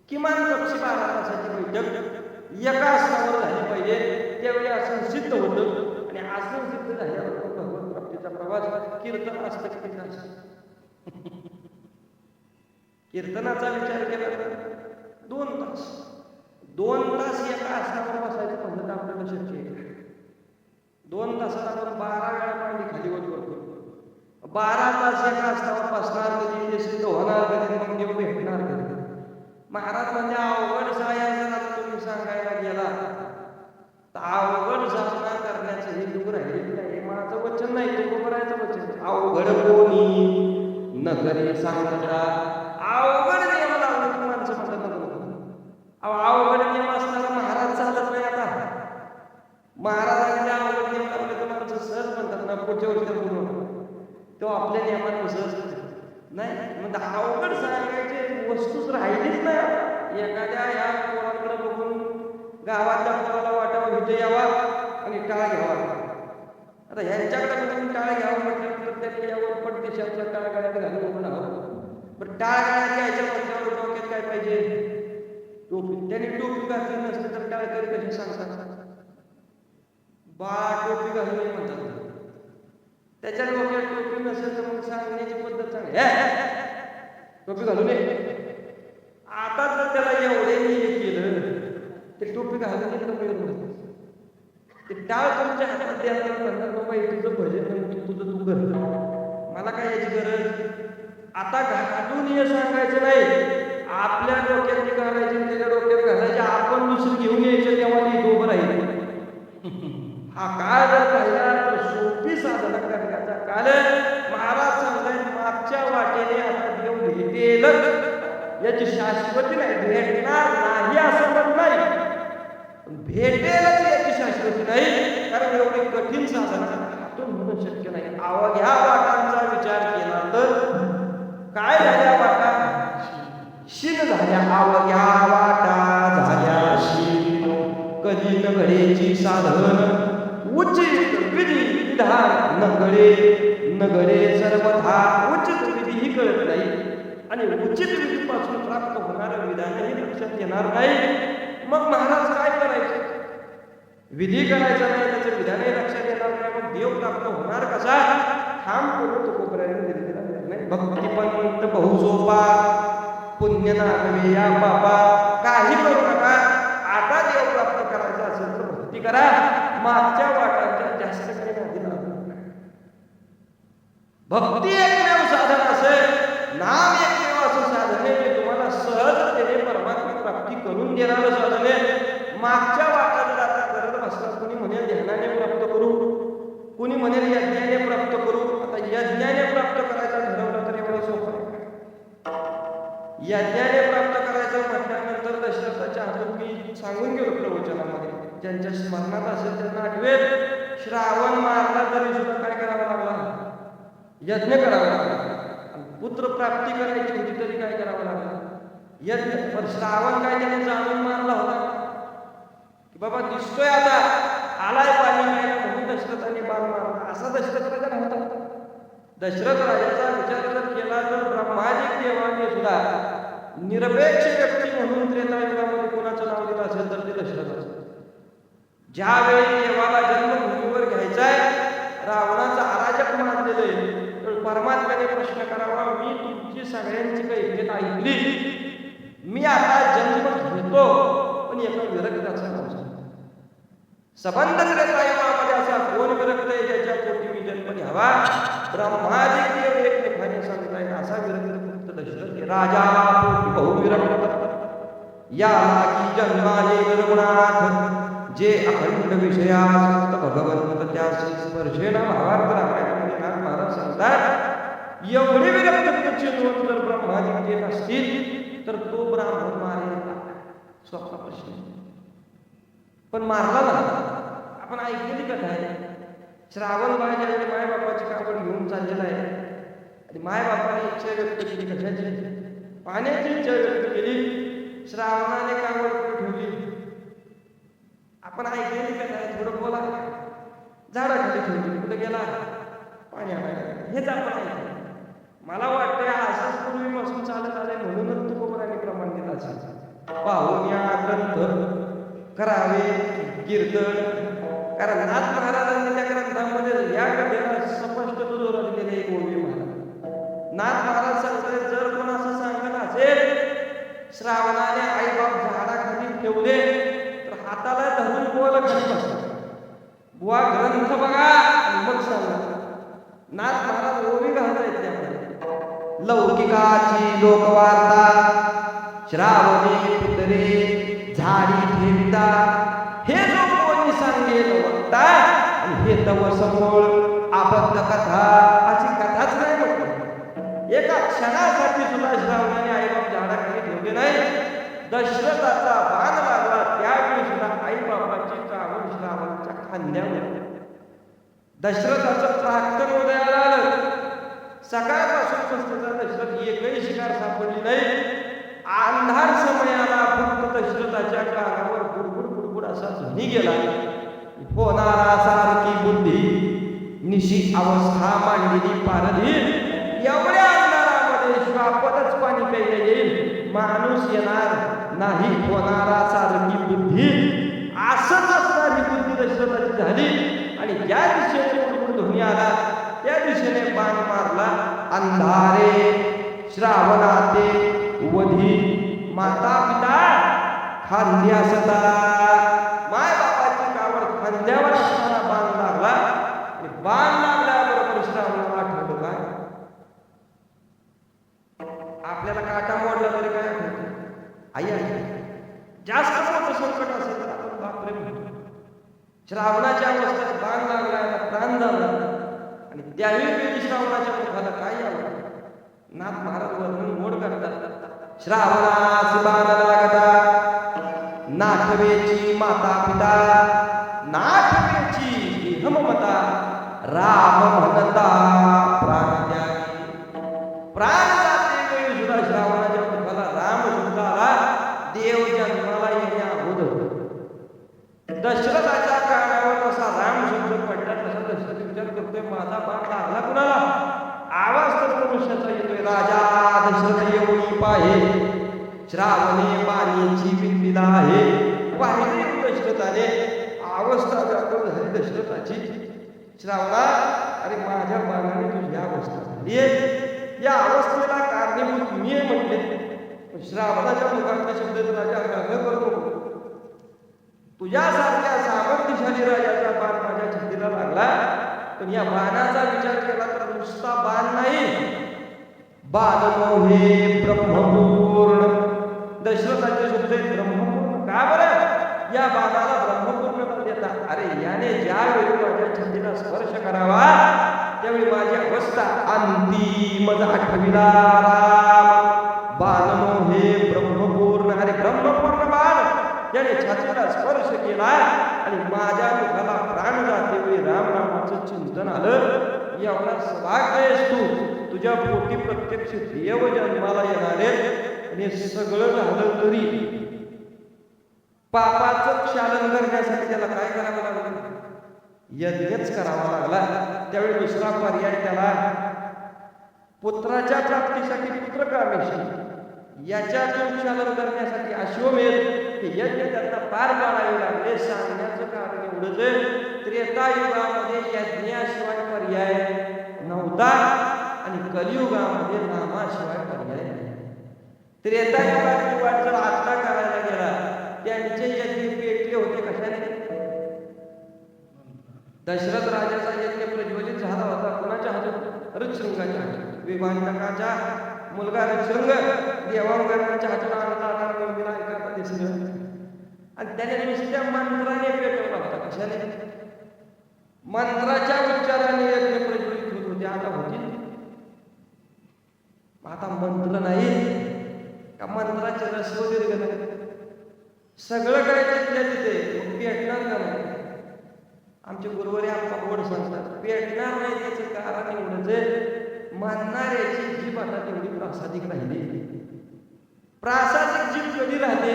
किमान पक्षी 12 तासाची बैठक एका आसनावर झाली पाहिजे. त्यावेळी आसन सिद्ध होतं आणि आसन सिद्ध झाल्यावर भगवत प्राप्तीचा प्रवास. कीर्तन असतं किती तास? कीर्तनाचा विचार केला तर 2 तास. 2 तास एका आसनावर बसायचं म्हणलं तर आपल्याला शक्य आहे. 2 तासात आपण 12 वेळा पाणी खाली वर करतो. 12 तास एका आसनावर बसणार कधी, ते सिद्ध होणार कधी, मग देव भेटणार कधी. महाराज म्हणजे अवघड साया जर आता तुम्ही सांगायला गेला तर अवघड साधना करण्याचं हे दूर राहिलेलं नाही. माझं वचन नाही, तुकोबरायचं वचन. अवघड कोणी न करे सांगता. अवघड नियम लावले की माणसं म्हणतात अवघड नियम असताना महाराज चालत नाही. आता महाराजांनी अवघड नियम लावले तर माणसं सहज म्हणतात ना पुढच्या वर्षी बोलून तो आपल्या नियमानं सहज नाही. म्हणजे अवघड सांगायची वस्तूच राहिलीच नाही. एखाद्या या पोरांकडे बघून गावातल्या पोराला वाटावं इथे यावा आणि टाळ घ्यावा. आता ह्यांच्याकडे बघून टाळ घ्यावं म्हटल्यानंतर त्यांनी यावर पण देशातल्या टाळ गाड्यात घालून उभं राहावं. पण टाळ गाड्यात घ्यायच्या म्हटल्यावर डोक्यात काय पाहिजे? टोपी. त्यांनी टोपी घातली नसते तर टाळ तरी कशी सांगतात? बाळा टोपी घालून ये म्हणतात. त्याच्या डोक्यात टोपी नसेल तर मग सांगण्याची पद्धत चांगली. टोपी घालून ये. आता जर त्याला एवढे हे केलं ते टोपी घालून येत ते टाळ तुमच्या हातात द्यायला म्हणतात बाबा हे तुझं भजन तुझं तू कर, मला काय याची गरज. आता घालून ये सांगायचं नाही, आपल्या डोक्यात घालायचे त्याच्या डोक्यात घालायचे. आपण दुसरं घेऊन यायचं तेव्हा ते उभं राहील. हा काळ जर पाहिला तर सोपी साधना करण्याचा काल. महाराज सांगतायत मागच्या वाटेने आता देव भेटेल याची शाश्वती नाही. भेटणार नाही असं पण नाही, भेटेलच याची शाश्वती नाही. एवढे कठीण साधन हातून होणं शक्य नाही. अवघ्या वाटांचा विचार केला तर काय झाल्या वाटा? शीन झाल्या. अवघ्या वाटा झाल्या शीन. कधी नगडेची साधन उचित विधी विधान नगडे. नगडे सर्वथा उचित विधी ही कळत नाही आणि उचित विधीपासून प्राप्त होणारं विधानही लक्षात येणार नाही. मग महाराज काय करायचे? विधी करायचा नाही, त्याचं विधानही लक्षात येणार नाही, मग देव प्राप्त होणार कसा? ठाम करून तुकोबरायांनी दिलेला निर्णय. भक्तिपंत बहु सोपा पुण्य नागवे या बाबा. काही करू नका, आता देव प्राप्त करायचा असेल तर भक्ती करा. मागच्या वाटांच्या जास्त काही नादी लागू नका. भक्ती एकमेव साधन असेल, नाम एकमेव असं साधन आहे जे तुम्हाला सहजतेने परमात्मा प्राप्ती करून देणारं साधन आहे. मागच्या वाटा जर आता करत बसला, कुणी म्हणेल ध्यानाने प्राप्त करू, कुणी म्हणेल यज्ञाने प्राप्त करू. आता यज्ञाने प्राप्त करायचं ठरवलं तर एवढं सोपं आहे. यज्ञाने प्राप्त करायचं म्हटल्यानंतर दशरथाच्या हातून मी सांगून गेलो प्रवचनामध्ये, ज्यांच्या स्मरणात असेल त्यांना आठवेल. श्रावण मारला तरी सुद्धा काय करावं लागला? यज्ञ करावा लागला. पुत्र प्राप्ती करायची होती तरी काय करावं लागलं? यज्ञ. पण श्रावण काय त्याने जाणून मारला होता की बाबा दिसतोय आता आलाय पाणी प्यायला म्हणून दशरथाने बाण मारला, असा दशरथ राजा नव्हता. दशरथ राजाचा विचार जर केला तर ब्रह्मादिक देवाने सुद्धा निरपेक्ष व्यक्ती म्हणून त्रेतायुगामध्ये कोणाचं नाव दिलं असेल तर ते दशरथाचं. ज्यावेळी देवाला जन्मभूमीवर घ्यायचाय, रावणाचा अराजक मानलेलं आहे, तर परमात्म्याने प्रश्न करावा, मी तुमची सगळ्यांची कैफियत ऐकली, मी आता जन्म घेतो, पण एका विरक्ताचा नाव सांग. संबंध त्रेतायुगामध्ये असा कोण विरक्त आहे ज्याच्या पोटी मी जन्म घ्यावा? ब्रह्मादिक देव एकमेकाने सांगताय असा विरक्त फक्त दशरथ. राजा पोटी बहुविरक्त या लागी जन्माले रघुनाथ, जे अखंड विषयासक्त भगवंत त्यासी स्पर्शेना. भावार्थ रामायणामध्ये नाथ महाराज सांगतात, एवढी विरक्त वृत्तीची नोंद जर ब्रह्मादिक देत असतील तर तो ब्राह्मण मारेल का? सोपा प्रश्न. पण मारला ना. आपण ऐकलेली कथा आहे. श्रावण बाळ ज्यावेळी मायबापाची कावड घेऊन चाललेला आहे आणि मायबापाने इच्छा व्यक्त केली. कशाची? पाण्याची इच्छा व्यक्त केली. श्रावणाने कावड ठेवली. आपण ऐकलेली कथा आहे. थोडं बोला. झाडाखाली ठेवली. कुठे गेला? पाण्याला. हेच आपण ऐकलं. मला वाटतं असंच पूर्वीपासून चालत आलंय म्हणूनच तुकोबरांनी प्रमाण दिलं असेल. पाहून या ग्रंथ करावे कीर्तन. कारण नाथ महाराजांनी त्या ग्रंथामध्ये या कथेला स्पष्ट दुजोरा दिलेला एक ओवी महाराज. नाथ महाराज सांगतात, जर कोण असं सांगत असेल श्रावणाने आईबाप झाडाखाली ठेवले तर हाताला धरून बुवाला खाली बसतात. बुवा ग्रंथ बघा आणि मग सांगा. नाथ महाराज ओवी घालतायत त्यामध्ये. लौकिकाची लोकवार्ता श्रावणे पुतरे झाडी ठेविता, हे जो कोणी सांगेल वक्ता आणि हे तव समोर आबद्ध कथा. अशी कथाच नाही म्हटलं. एका क्षणासाठी सुद्धा श्रावणाने आईबाप झाडाखाली ठेवले नाही. दशरथाचा बाण लागला त्यावेळी सुद्धा आईबापाची कावड श्रावणाच्या खांद्यावर. दशरथाचं प्राक्तन उदयाला आलं. सकाळपासून त्याचा दशरथ एकही शिकार सापडली नाही. अंधार समयाला फक्त दशरथाच्या कानावर बुडबुड बुडबुड असा ध्वनी गेला, होणारा सारखी बुद्धी निशी अवस्था मांडलेली पारधी. एवढ्या अंधारामध्ये श्वापदच पाणी प्यायला येईल, माणूस येणार नाही, होणारा सारखी बुद्धी. असंच असणारी बुद्धी दशरथाची झाली आणि ज्या दिशेने बुडबुड ध्वनी आला त्या दिशेने बाण मारला. अंधारे श्रावणाते वधी माता पिता खांदी असता. माय बापाची कावड खांद्यावर असताना बाण लागला आणि बाण लागल्याबरोबर श्रावणाला आठवलं काय? आपल्याला काटा मोडला तरी काय आठवतं? आई आहे. जास्त मोठं संकट असेल तर आपण बापरे म्हणतो. श्रावणाच्या अवस्थेत बाण लागला, प्राण झाला आणि त्यावेळी श्रावणाच्या मुखाला काय यावं? नाथ महाराज वर्णन मोड करतात. श्रावणास बाण लागता नाठवेची माता पिता. नाठवेची ममता राम म्हणता प्राण त्यागी. प्राण जाते वेळी सुद्धा श्रावणाच्या मुखाला राम शब्द आला. देव जन्माला येण्या अगोदर दशरथाच्या कानावर कसा राम शब्द पडला तसा दशरथ विचार करतोय, माझा बाण लागला कुणाला? आवाज तर मनुष्याचा येतोय, राजा दशरथ येऊनी पाहे श्रावणे पाण्याची विंदीला आहे. पाहिजे दशरथाने, अवस्था व्याकुळ झाली दशरथाची. श्रावणा, अरे माझ्या बाणाने तुझी अवस्था झाली. या अवस्थेला कारणीभूत मी आहे म्हटले. श्रावणाच्या मुखातले शब्द राजा गांग करतो. तुझ्यासारख्या सामर्थ्यशाली राजाचा बाण माझ्या छातीला लागला, पण या बाणाचा विचार केला तर नुसता बाण नाही, बाण मोहे ब्रह्मपूर्ण. दशरथाचे शब्द ब्रह्मपूर्ण. का बरं? या बाणाला ब्रह्मपूर्ण देतात. अरे याने ज्यावेळी माझ्या छातीला स्पर्श करावा त्यावेळी माझी अवस्था अंतिम आठविला राम. बाण मोहे ब्रह्मपूर्ण. अरे ब्रह्मपूर्ण बाण याने छातीला स्पर्श केला आणि माझ्या मुखाला प्राण जाते वेळी राम नामाचं चिंतन आलं. एवढा सभाग आहेस तू, तुझ्या पोटी प्रत्यक्ष देव जन्माला येणारे. आणि सगळं झालं तरी पापाचं क्षालन करण्यासाठी त्याला काय करावं लागलं? यज्ञच करावा लागला. त्यावेळी दुसरा पर्याय त्याला पुत्राच्या प्राप्तीसाठी पुत्रकामेशी, याच्यातून क्षालन करण्यासाठी अश्वमेध हे यज्ञ त्यांना पार पाडावे लागले. सांगण्याचं कारण एवढंच, त्रेतायुगामध्ये यज्ञाशिवाय पर्याय नव्हता आणि कलियुगामध्ये नामाशिवाय पर्याय नाही. त्रेतायुगाची वाट जर आता करायला गेला, त्यांचे यज्ञ पेटले होते कशाने? दशरथ राजाचा यज्ञ प्रज्वलित झाला होता कुणाच्या हातून? ऋतशृंगाच्या हातून. विभांडकाचा मुलगा ऋतशृंग देवांगणाच्या हातून आणला ऐकायला दिसलं आणि त्याने नुसत्या मंत्राने पेटवला होता. कशाने? मंत्राच्या उच्चाराने यज्ञ प्रज्वलित होत होते. आता होतील? आता मंत्र नाही का मंत्राचे रस्व दीर्घ नाही, सगळं काय तिथल्या तिथे पेटणार का नाही? आमचे गुरुवारी आमचा गोड सांगतात पेटणार नाही. त्याचं कारण एवढंच, मानणाऱ्याची जीभ आता तेवढी प्रासादिक राहिली. प्रासादिक जीभ कधी राहते?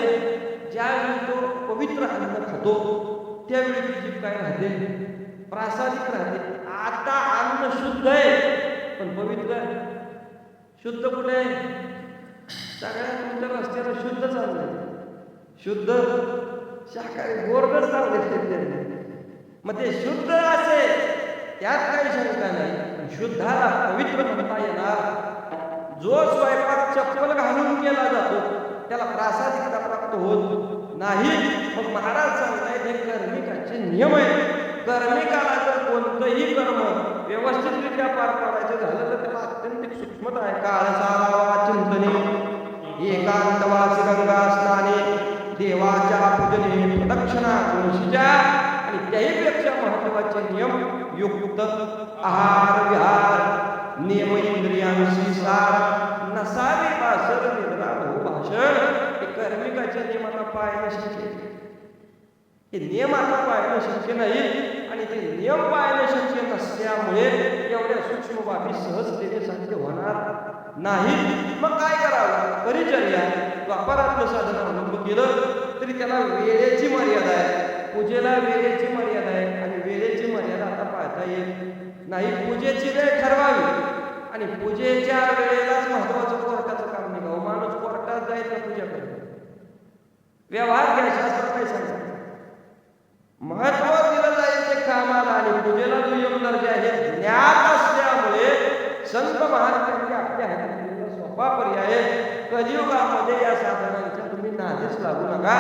ज्यावेळी तो पवित्र अन्न खातो त्यावेळी ती जीभ काय राहते? प्रासादिक राहते. आता अन्न शुद्ध आहे पण पवित्र शुद्ध कुठे आहे? सगळ्या तुमच्या रस्त्याला शुद्ध चाललंय. शुद्ध शाकाहारी गोरगच चाललंय. मग ते शुद्ध असेल त्यात काही शंका नाही, पण शुद्धाला पवित्र म्हणता येणार. जो स्वयंपाक चप्पल घालून केला जातो त्याला प्रासादिकता प्राप्त होत नाही. मग महाराज सांगताय हे कर्मिकाचे नियम आहे. कर्मिकाला जर कोणतंही कर्म व्यवस्थितरित्या पार पाडायचं झालं तर त्याला अत्यंत सूक्ष्मता आहे. काळसावा चिंतने एकांतवासी गंगा स्नाने देवाच्या पूजने प्रदक्षिणा तुळशीच्या आणि त्याहीपेक्षा महत्वाचे नियम युक्त आहार विहार नियम इंद्रियांशी सार नसावे भाषण निद्रा भाषण. हे कर्मिकाच्या नियमाला पाळणं शक्य आहे. हे नियम आता पाळणं शक्य नाही आणि ते नियम पाळणं शक्य नसल्यामुळे एवढ्या सूक्ष्म बाबी सहजतेने साध्य होणार नाही. मग काय करावं? परिचर्या व्यापारातलं साधन अवलंब केलं तरी त्याला वेळेची मर्यादा आहे. पूजेला वेळेची मर्यादा आहे आणि वेळेची मर्यादा आता पाळता येत नाही. पूजेची वेळ ठरवावी आणि पूजेच्या वेळेलाच महत्वाचं कोर्टाचं काम निघावं. माणूस कोर्टात जाईल ना पूजा करेल. व्यवहार घ्या, शास्त्र काय सांगतात? महत्व दिलं जाईल ते कामाला आणि पूजेला दुय्यम दर्जा हे ज्ञात असल्यामुळे संत महात्म्यांनी आपल्या हातात सोपा पर्याय कलियुगामध्ये या साधनांच्या तुम्ही नादीच लागू नका.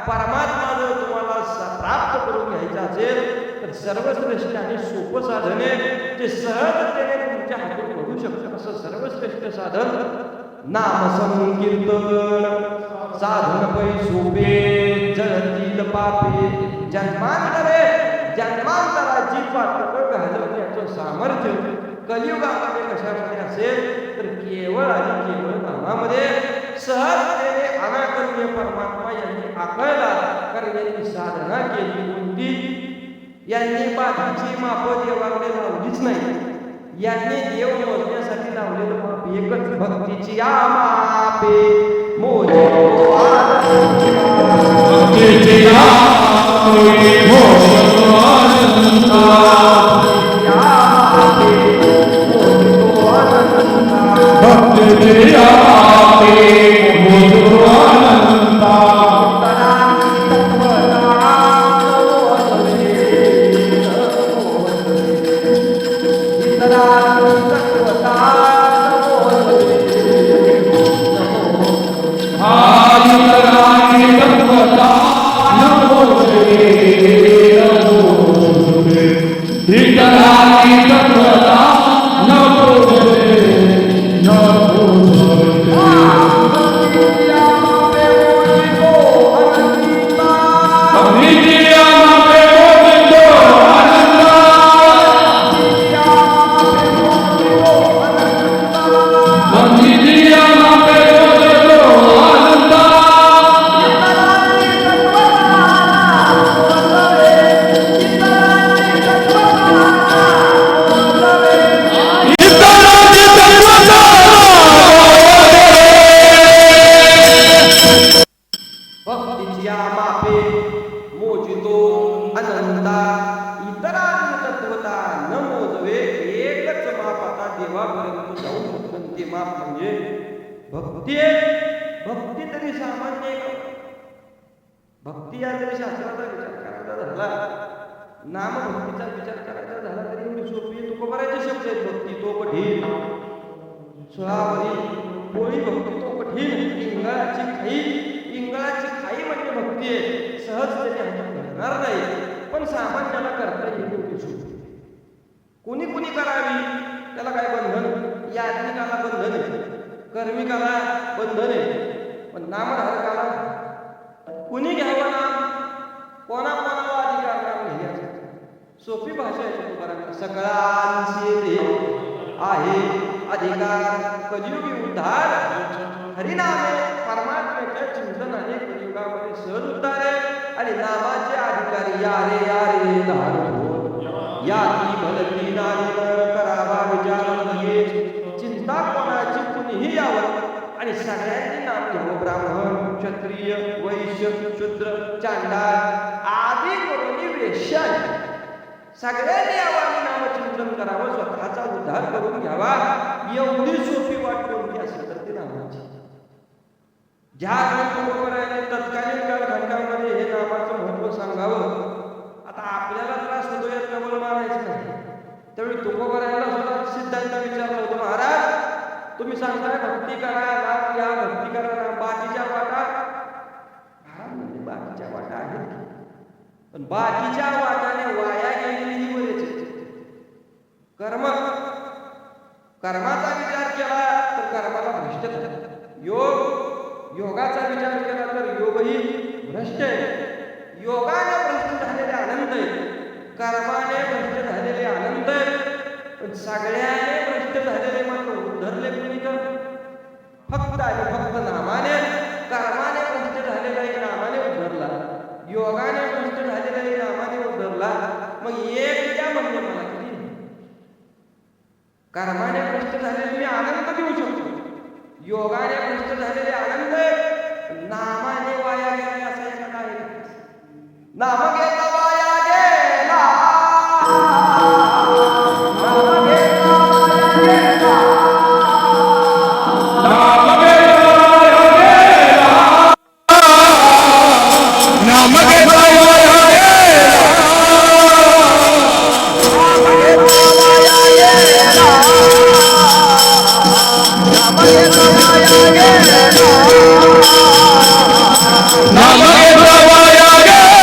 परमात्मा जर तुम्हाला प्राप्त करून घ्यायचा असेल तर सर्वश्रेष्ठ आणि सोपं साधन आहे जे सहजतेने तुमच्या हातून घडू शकतं. असं सर्वश्रेष्ठ साधन नाम संकीर्तन. साधन पै सोपे जळतील पापे जन्मांतरे. जन्मांतराची पातळ घालवण्याचं सामर्थ्य कलियुगामध्ये कशामध्ये असेल तर केवळ आणि केवळ नामामध्ये. सहजतेने अनाकर्ण्य परमात्मा यांनी आकळला कारण यांनी साधना केली. कोणती? यांनी बाकीची माप देवाकडे लावलीच नाही. यांनी देव मोजण्यासाठी लावलेलं माप एकच, भक्तीची या मापे मोजे भक्ती भक्ती तरी सामान्य आहे का? भक्ती या जरी शास्त्राचा विचार करायचा झाला, नामभक्तीचा विचार करायचा झाला तरी एवढी सोपी तुकोबाराचे शब्द आहेत. भक्ती तो कठीण, सोळावरी पोळी भक्ती तो कठीण, इंगळाची खाई म्हणजे भक्ती आहे. सहज त्याने हातात घडणार नाही, पण सामान्याला करता येईल एवढी सोपी. कोणी कोणी करावी त्याला काय बंधन? याज्ञिकाला बंधन आहे, कर्मिकाला बंधन आहे, पण नामधारकाला कुणी घ्यावं नाम? कोणाकोणाला अधिकार नाम घ्यायचं? सोपी भाषा आहे तुकोबारांना. सगळ्यांचे देव आहे अधिकार, कलियुगी उद्धार हरिनामे परमात्म्याच्या चिंतनाने कलियुगामध्ये सहज उद्धार आहे. आणि नामाचे अधिकारी या रे धारो या ती भलती नामी करावा विचार लगे. चिंता कोणाची कुणीही यावं आणि सगळ्यांनी नाम घ्यावं. ब्राह्मण, क्षत्रिय, वैश्य, शूद्र, चांडाळ आदी करून वेश्या सगळ्यांनी यावं आणि नामचिंतन करावं, स्वतःचा उद्धार करून घ्यावा. एवढी सोपी वाट कोणती असेल तर ती नामाची. ज्या तुकोबाराने तत्कालीन कालखंडामध्ये हे नामाचं महत्व सांगावं. आता आपल्याला त्रास होतो यात कबल मानायचं नाही. त्यावेळी तुकोबारायला सुद्धा सिद्धांत विचारलं होतं, महाराज तुम्ही सांगताय भक्ती करा, नाम घ्या, भक्ती करा, बाकीच्या वाटा म्हणजे बाकीच्या वाटा आहेत, पण बाकीच्या वाटाने वाया गेलेली बरेच कर्माचा विचार केला तर कर्माला भ्रष्ट झाला. योगाचा विचार केला तर योगही भ्रष्ट आहे. योगाने भ्रष्ट झालेले आनंद आहे, कर्माने भ्रष्ट झालेले आनंद आहे, पण सगळ्याने भ्रष्ट झालेले मात्र उद्धरले कुणी तर फक्त आणि फक्त नामाने. कर्माने भ्रष्ट झालेला एक नामाने उद्धरला, योगाने भ्रष्ट झालेला एक नामाने उद्धरला. मग एक त्या म्हणजे मला किती? कर्माने भ्रष्ट झालेले मी आनंद देऊ शकतो, योगाने भ्रष्ट झालेले आनंद आहे, नामाने वाया गेला असा एखादा आहे? नाम घेता वाया गेला, नाम घेता वाया गेला, नाम घेता वाया गेला, नाम घेता वाया गेला, नाम घेता वाया गेला, नाम घेता वाया गेला, नाम घेता वाया गेला.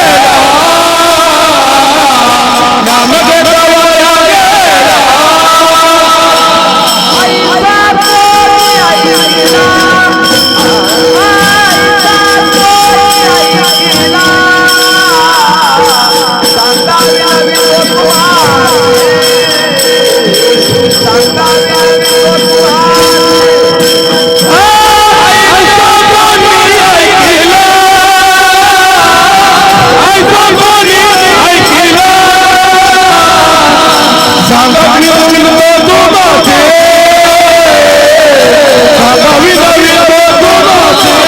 सांगावी नवीन बदुनाचे सांगावी नवीन बदुनाचे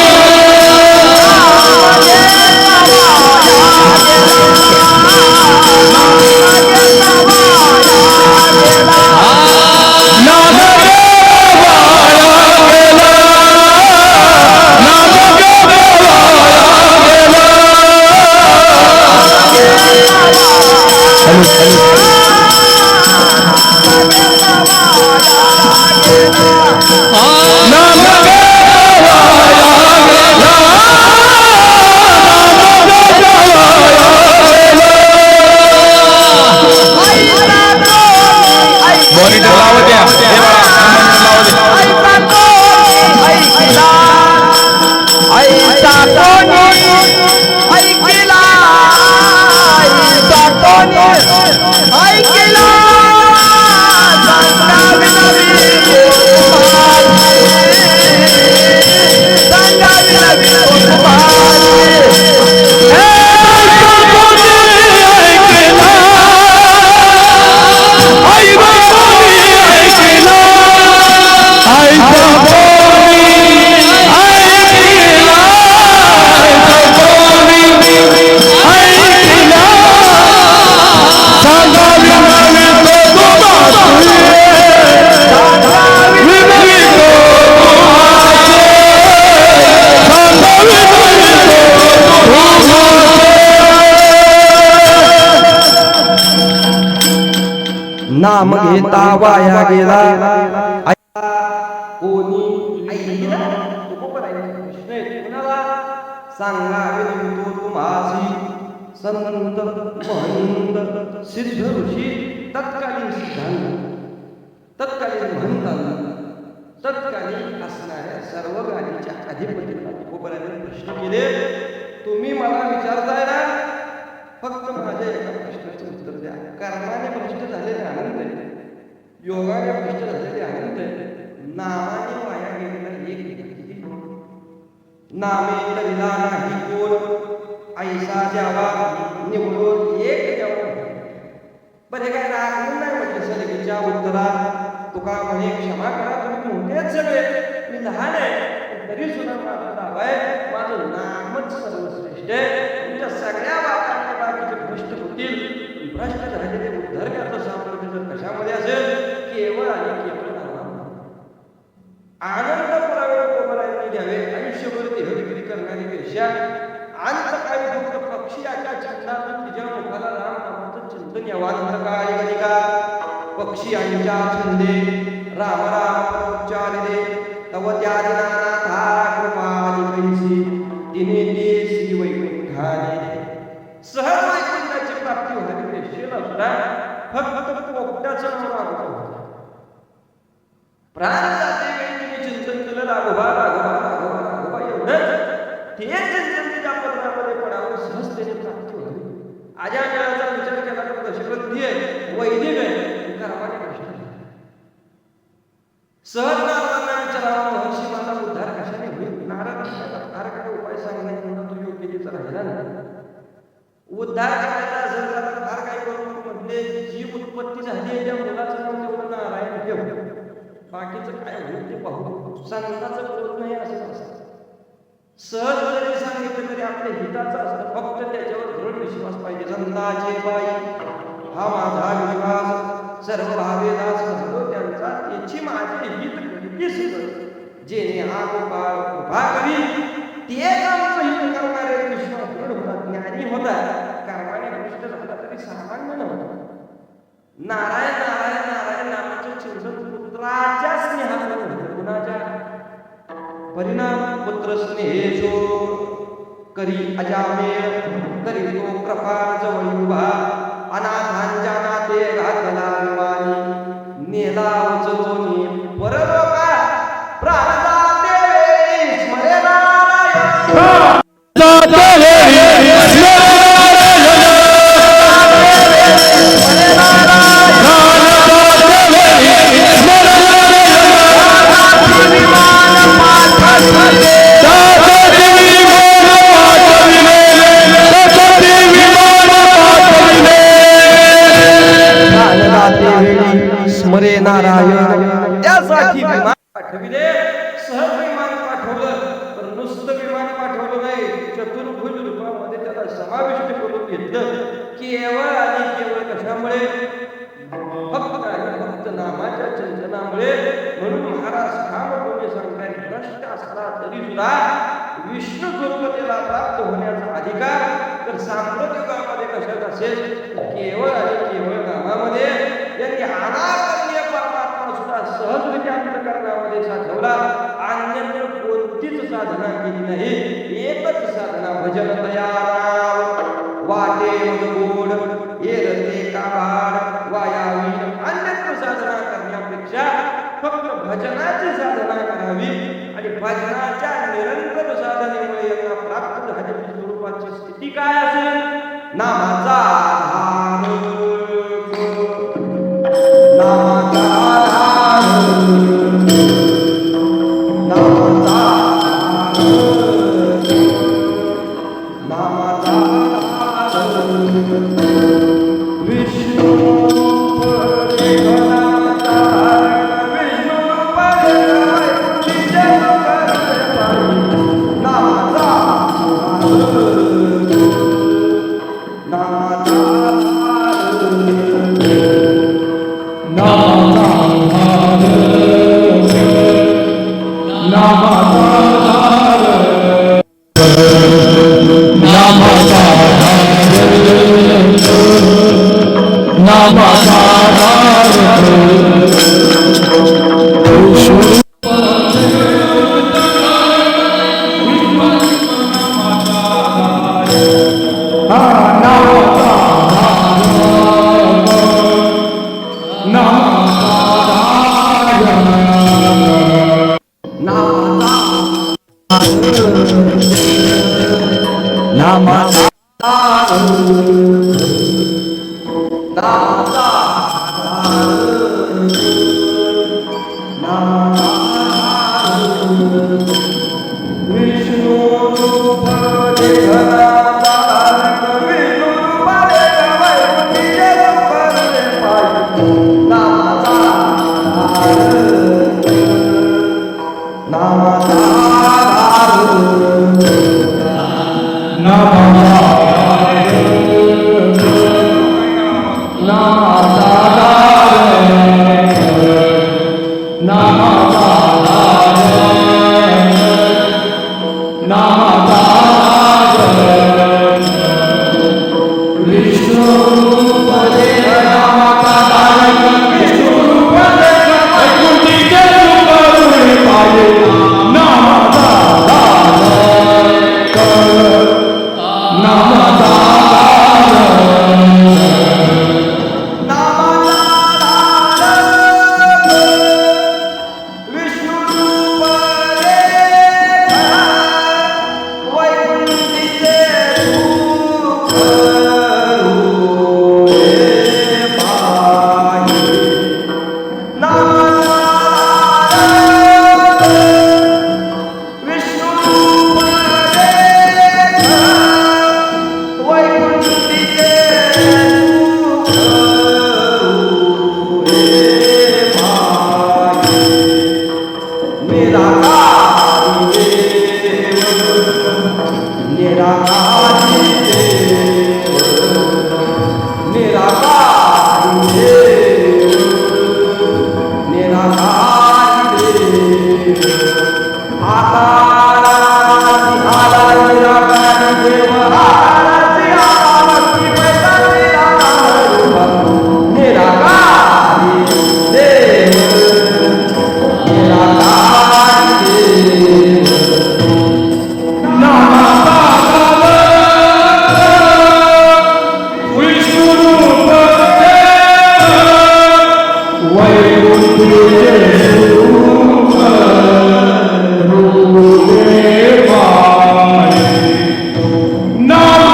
नाम घेता वाया गेला कोणी ऐकला सांगावे तो तुम्हासी संत महंत सिद्ध ऋषी तत्कालीन सिद्धांत तत्कालीन महंतांना तत्कालीन असणाऱ्या सर्व गाडीच्या अधिपतींना तुकोबराने प्रश्न केले. तुम्ही मला विचारताय ना, फक्त माझ्या एका प्रश्नाचे उत्तर द्या. कर्माने भ्रष्ट झालेले आनंद आहे, योगाने भ्रष्ट झालेले आनंद आहे, नामाने वाया गेलेला एक किती नामे तरिला नाही कोण ऐसा द्यावा निवडून एक द्यावा. बरे काय रागून नाही म्हटलं सलगीच्या उत्तरात तुका म्हणे क्षमा करा, तुम्ही मोठेच सगळे, मी लहान आहे तरी सुद्धा माझा नाव आहे, माझं नामच सर्वश्रेष्ठ आहे. तुमच्या सगळ्या बाबतीत बाकीचे भ्रष्ट होतील, भ्रष्ट झालेले उद्धरण्याचं सामर्थ्य जर कशामध्ये असेल, केवळ आणि केवळ आनंद पुरावे कोमरांनी द्यावे. आयुष्यभर देहविक्री करणारी पेशा अंतकाळी फक्त पक्षीच्या छंदातून तिच्या मुखाला राम नामाचं चिंतन यावं. अंतकाळी कधिका पक्षी यांच्या छंदे राम राम उच्चारिते तव त्यादिनाथा कृपाली कैसी तिने ते श्री वैकुंठाने सहज वैकुंठाची प्राप्ती होणारी पेशेला सुद्धा फक्त पोपट्याचं नाव राघोबा. प्राण जाते वेळी तुम्ही चिंतन केलं राघोबा राघोबा राघोबा राघोबा एवढंच, ते चिंतन तिच्या पत्रामध्ये पडावं, सहजतेने प्राप्ती होईल. आजा काळाचा विचार केला तर दशरथी आहे, वैदिक आहे, कर्माने भ्रष्ट आहे. सहज नारदांना विचारावं, महर्षी माझा उद्धार कशाने होईल? नारद उद्धाराकडे उपाय सांगण्यात तो योग्यतेचा राहिला नाही. उद्धार करायचा असेल तर फार काय करू म्हटले, जी उत्पत्ती झाली आहे त्या मुलाचं नाव तेवढं नारायण ठेव, बाकीचं काय होईल ते पाहू. संताचं बोलत नाही असं असं सहज जरी सांगितलं तरी आपल्या हिताचं असतं, फक्त त्याच्यावर दृढ विश्वास पाहिजे. संताचे बाई हा माझा विश्वास, सर्व भावेदास असतो त्यांचा, त्याची माझे हित कधीच जेणे हा गोपाळ कृपा करी तेच आमचं हित करणारे विश्वास दृढ होतात, ज्ञानी होतात. कर्माने भ्रष्ट झाला तरी सामान्य नव्हतं. नारायण नारायण नारायण नामाचे चिंतन पुत्राच्या स्नेहात होतं. कुणाच्या परिणाम पुत्र स्नेहेशो करी अजामेळ तरी तो कृपा जवळ उभा, अनाथांच्या नाते घातला विमानी नेला उचलूनी परलोका प्राणदाते स्मरे नारायण. विमान हरे नारायण. त्यासाठी विमान पाठविले, सहज विमान पाठवलं. पण नुसतं विमान पाठवलं नाही, चतुर्भुज रूपामध्ये त्याला समाविष्ट करून घेतलं. केवळ आणि केवळ कशामुळे? फक्त आणि फक्त नामाच्या चिंतनामुळे. म्हणून महाराज ठामपणे सांगतायत, भ्रष्ट असला तरी सुद्धा विष्णू गुरुपतीला प्राप्त होण्याचा अधिकार तर सांप्रत युगामध्ये कशात असेल? केवळ आणि केवळ नामामध्ये. यांनी अनाकर्णीय परमात्मा सुद्धा सहजरित्या अंतःकरणामध्ये साठवला. अन्यत्र कोणतीच साधना केली नाही. एकच साधना, भजन तयार वाटे मजगोड येरते काबाड वायावी. अन्यत्र साधना करण्यापेक्षा फक्त भजनाची साधना करावी. आणि भजनाच्या निरंतर साधनेमुळे यांना प्राप्त झालेल्या स्वरूपाची स्थिती काय असेल? नामाचा आधार, नामाचा आधार, नामाचा आधार, नामाचा आधार. विष्णू No!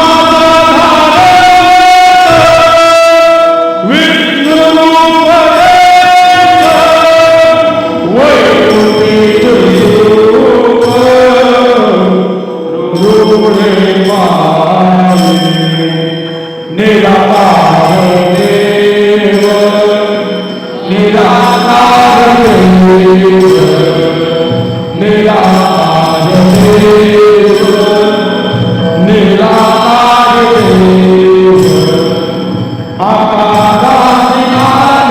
आकारासी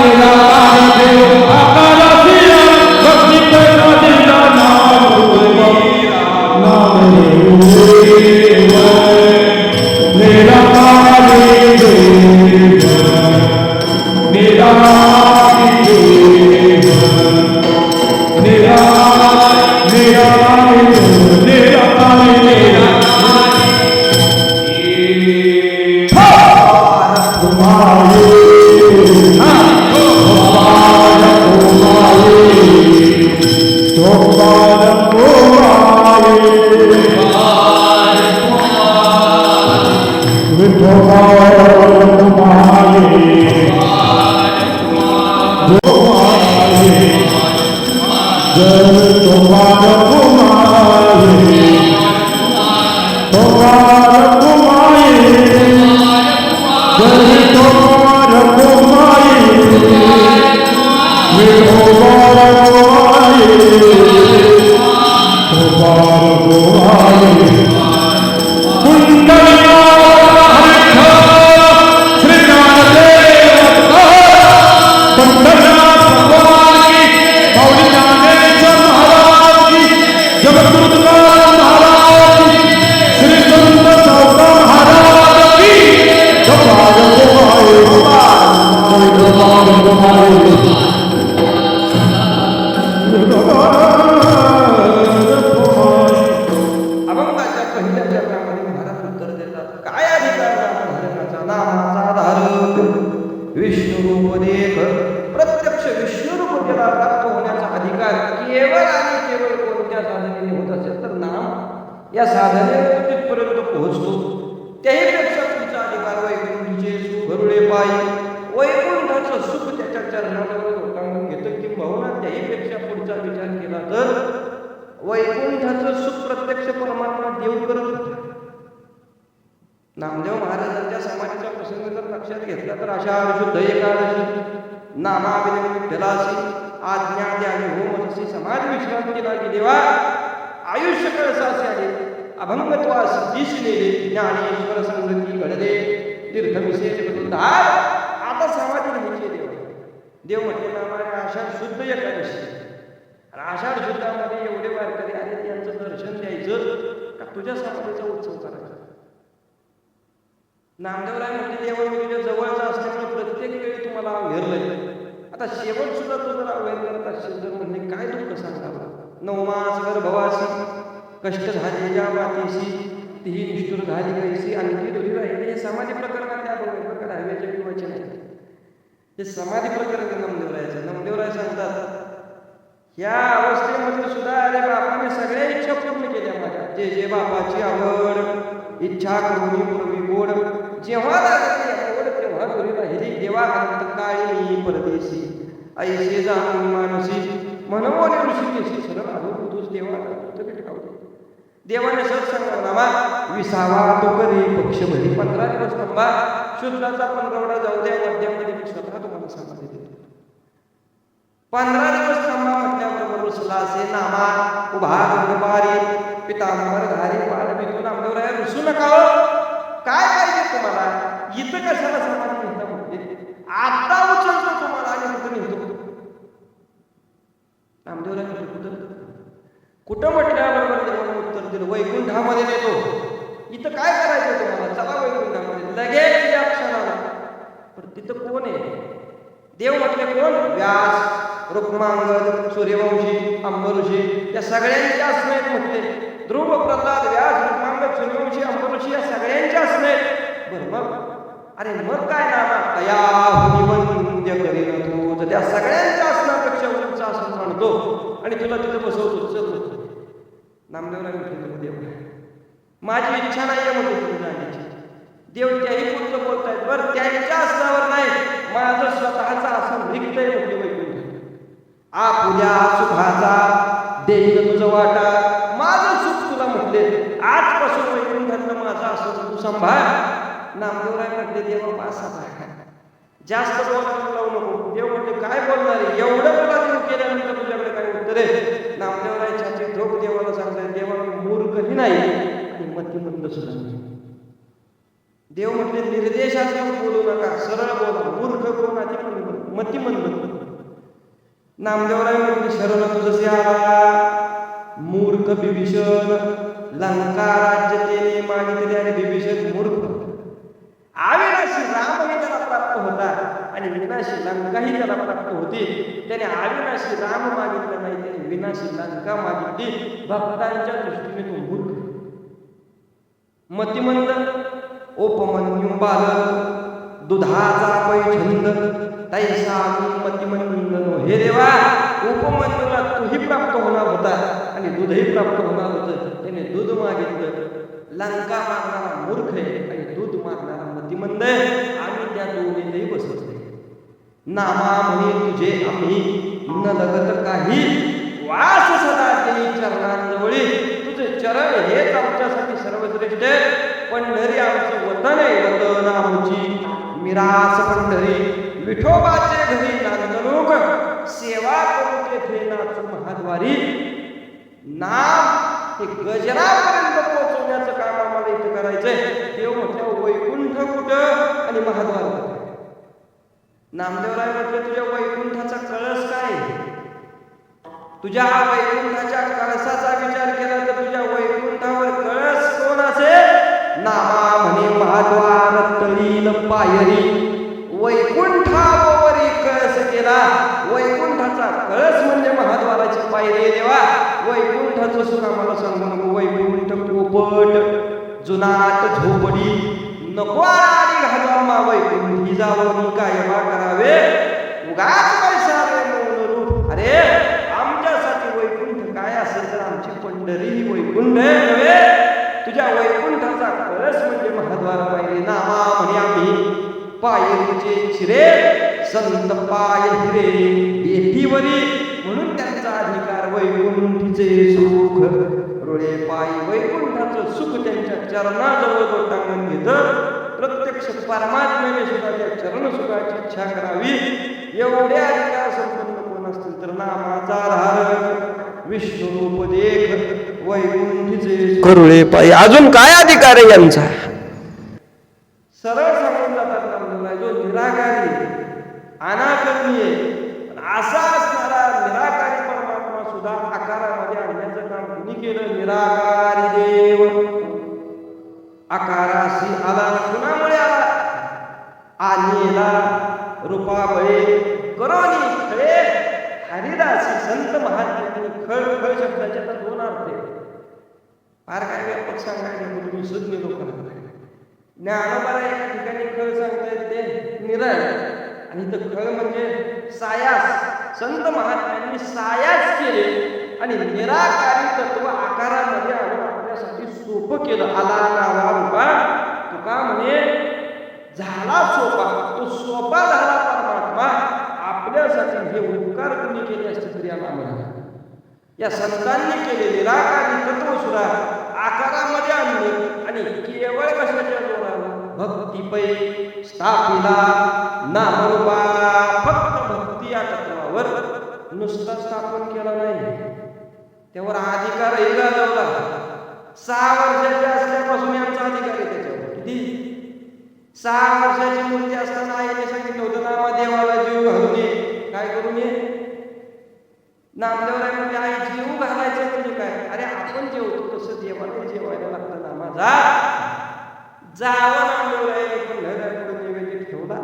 निराकार देव आकारासी भक्ती पैसा दिला नाम देव निराकारी देव निराकारी देव निराकारी निराकारी अभंगाच्या पहिल्या चरणामध्ये महाराज उत्तर देतात. काय अधिकार नामधारकाचा? नामाचा धारक विष्णुरूप देख प्रत्यक्ष विष्णुरूप त्याला प्राप्त होण्याचा अधिकार केवळ आणि केवळ कोणत्या साधनेने होत असेल तर नाम या साधनेने तिथपर्यंत पोहोचतो. त्याहीपेक्षा तुमचा अधिकार वैकुंठीचे सुखरुळे पायी वैकुंठाचं सुख त्याच्या चरणाजवळ लोटांगून घेतं. किंबहुना त्याहीपेक्षा पुढचा विचार केला तर वैकुंठाचं सुख प्रत्यक्ष परमात्मा देव करत. नामदेव महाराजांच्या समाधीचा प्रसंग जर लक्षात घेतला तर आषाढ शुद्ध एकादशी नामाविनय विठ्ठलासी आज्ञा द्यावी होमसी समाधी विश्रांतीला देवा आयुष्य कळसासे आले अभंगत्वा सिद्धीशी नेले ज्ञानेश्वर संगती घडले तीर्थविशेष बदलधार. आता समाधी घ्यायची देव. देव म्हटले नामाने आषाढ शुद्ध एकादशी. आषाढ शुद्धामध्ये एवढे वारकरी आले त्यांचं दर्शन द्यायचं का तुझ्या समाधीचा उत्सव करायचा? नामदेवराय म्हणजे देवा मी तुझ्या जवळचा असल्यामुळे प्रत्येक वेळी तुम्हाला अवहेरलंय. आता शेवट सुद्धा तू जर अवहेर करत असशील तर म्हणजे काय दुःख सांगावं. नवमास गर्भवासी कष्ट झाले ज्या मातेशी तीही निष्ठुर झाली कैसी आणखी दुरी राहिली. हे समाधी प्रकरणात प्रकार हव्याचे किंवाचे नाही. हे समाधी प्रकरण नामदेवरायचं. नामदेवराय सांगतात या अवस्थेमध्ये सुद्धा अरे बापाने सगळ्या इच्छा पूर्ण केल्या माझ्या. जे जे बापाची आवड इच्छा करून पूर्वी गोड जेव्हा लागली आवड तेव्हा घरी राहिली देवा अंत काळी परदेशी ऐसे जाणून मानसी मनमोने ऋषिकेशी सरळ आलो तूच देवा देवाने सर सांगणावा विसावा तो करी पक्ष भरी 15 दिवस थांबा शुद्धाचा पंधरवडा जाऊ द्या मध्यामध्ये मी स्वतः तुम्हाला समाधी देतो. 15 दिवस थांबा म्हटल्याबरोबर रुसला असे नामा उभा गंधपारी पितांबर धारी पाल बिंदू नामदेवराय रुसू नका हो. काय पाहिजे तुम्हाला? इथं कशाला समाधी घेता म्हणते आता उचलतो तुम्हाला आणि कुठं निघतो. नामदेवराय म्हटलं कुठं म्हटल्याबरोबर देवाने उत्तर दिलं वैकुंठामध्ये नेतो. इथं काय करायचं तुम्हाला? चला वैकुंठामध्ये लगेच या क्षणाला. पण तिथं कोण आहे? देव म्हटले कोण? व्यास रुक्मांगद सूर्यवंशी अंबऋषी या सगळ्यांचे असणे म्हटले. ध्रुव प्रल्हाद व्यास रुक्मांगद सूर्यवंशी अंबऋषी या सगळ्यांचे असणे. बरं मग अरे मग काय नामा तया वंद्य करीन तू तर त्या सगळ्यांच्या असण्यापेक्षा उंच असं म्हणतो आणि तुला तिथं बसवतो. चल नामदेवराय म्हटलं देव माझी इच्छा नाही आहे म्हणजे तुम्ही जाण्याची. देव त्याही पुढचं बोलतायत. बरं त्यांच्या असण्यावर नाही माझं स्वतःचा असं रिक्त आहे म्हटलं वैकुंठ. आपुल्या सुखाचा देईन तुझं वाटा माझं सुख तुला म्हटले आजपासून वैकुंठातलं माझं असं तू सांभाळ. नामदेवराय म्हटले देवा पासा जास्त बोलायला लावू नको. देव म्हटले काय बोलणार आहे? एवढं तुला देव केल्यानंतर तुझ्याकडे काय उत्तर आहे? नामदेवराय छाती ठोक देवाला सांगताय देवा मूर्खही नाही आणि मतिमंद सुद्धा नाही. देव म्हटले निर्देशात्मक बोलू नका सरळ बोला. मतिमंद. नामदेवराय म्हणते शरण तुझसे आला मूर्ख बिभीषण, लंका राज्य तेने मागितले आणि बिभीषण मूर्ख. अविनाशी रामही त्याला प्राप्त होता आणि विनाशी लंकाही त्याला प्राप्त होती. त्याने अविनाशी राम मागितला नाही, त्याने विनाशी लंका मागितली. भक्तांच्या दृष्टीने तो मूर्ख. मतिमंद उपमन्यू बालक दुधाचा पैछंद तैसा मी मतिमंद नो. हे देवा, उपमन्यूला तूही प्राप्त होणार होता आणि दूधही प्राप्त होणार होतं. त्याने दूध मागितलं. लंका मारणारा मूर्ख आहे आणि दूध मारणारा मतिमंद आहे. आम्ही त्या दोन्हीतही बसत नाही. नामा म्हणे तुझे आम्ही न लगत काही, वास सदा देई चरणांजवळी. तुझे चरण हेच आमच्यासाठी सर्वश्रेष्ठ आहे. पंढरी आमचं वतन आहे, वतन आमची मिरास पंढरी. विठोबाचे घरी नांदणूक, सेवा करू तेथे नाच महाद्वारी. नाम हे गजरापर्यंत पोहोचवण्याचं काम आम्हाला इथं करायचंय. देव म्हटलं वैकुंठ कुठं आणि महाद्वार कुठं. नामदेवराय म्हटलं तुझ्या वैकुंठाचा कळस काय? तुझ्या वैकुंठाच्या कळसाचा विचार केला तर तुझ्या वैकुंठावर कळस कोण असेल? नामा म्हणे महाद्वार तळील पायरी. वैकुंठावरी कळस केला. वैकुंठाचा कळस म्हणजे महाद्वाराची पायरी. देवा, वैकुंठाचं सुख आम्हाला सांगू नको. वैकुंठ पोपट जुनाट झोपडी नको आणि घालवा वैकुंठी जावं कायमा करावे उगाच पैसा रे रूप. अरे आमच्यासाठी वैकुंठ काय असेल तर आमची पंढरी ही वैकुंठ आहे. तुझ्या वैकुंठाचा कळस म्हणजे महाद्वार पायरी. नामा म्हणे आम्ही पायरीचे शिरे संत पाय हिरे बेठीवरी, म्हणून त्यांचा अधिकार वैकुंठीचे सुख. रोळे पायी वैकुंठाचं सुख त्यांच्या चरणाजवळ तो टांगून घेतं. प्रत्यक्ष परमात्म्याने सुद्धा त्या चरण सुखाची इच्छा करावी. एवढ्या अधिकार संपन्न कोण असतील तर नामाचा धारक विष्णू रूप देख वैकुंठीचे करुळे पायी. अजून काय अधिकार आहे यांचा? सरळ सांगून जातात नामदेवराय, जो निराकारी अनाकरणीय असा असणारा निराकारी परमात्मा सुद्धा आकारामध्ये आणण्याचं काम कुणी केलं? निराकारी देव आकाराशी आला. कुणामुळे आला? आलेला रूपाबळे करोनी खळे हरिदासी. संत महात्म्यांनी खळ खळ शब्दाचे तर दोन अर्थ आहेत. फार काय व्यापक सांगायला तुम्ही सुज्ञ लोकांना. ज्ञानोबाला एका ठिकाणी खळ सांगता येते निराळ, आणि इथं खळ म्हणजे सायास. संत महात्म्यांनी सायास केले आणि निराकारी तत्व आकारामध्ये आणून आपल्यासाठी सोपं केलं. आला नावा रूपा. तुका म्हणे झाला सोपा. तो सोपा झाला परमात्मा आपल्यासाठी. हे उपकार कुणी केले असते तरी आम्हाला या संतांनी केले. निराकारी तत्व सुद्धा आकारामध्ये आणले आणि केवळ कशाच्या जोरावर? भक्ती पै स्थापिला नामरूपा. फक्त भक्ती या तत्वावर नुसता स्थापन केला नाही, त्यावर अधिकारही गाजवला. 6 वर्षाचे असल्यापासून यांचा अधिकार आहे त्याच्यावर. किती? 6 वर्षाची मुलगी असताना आईने सांगितलं होतं नामा देवाला जीव घालून ये. काय करून ये? नामदेवराय म्हणजे आई जीव घालायचं म्हणजे काय? अरे आपण जेवतो तसं देवाला जेवायला लागतं. नामा जा जावं. नामदेवराय पंढरपूर नैवेद्य ठेवला.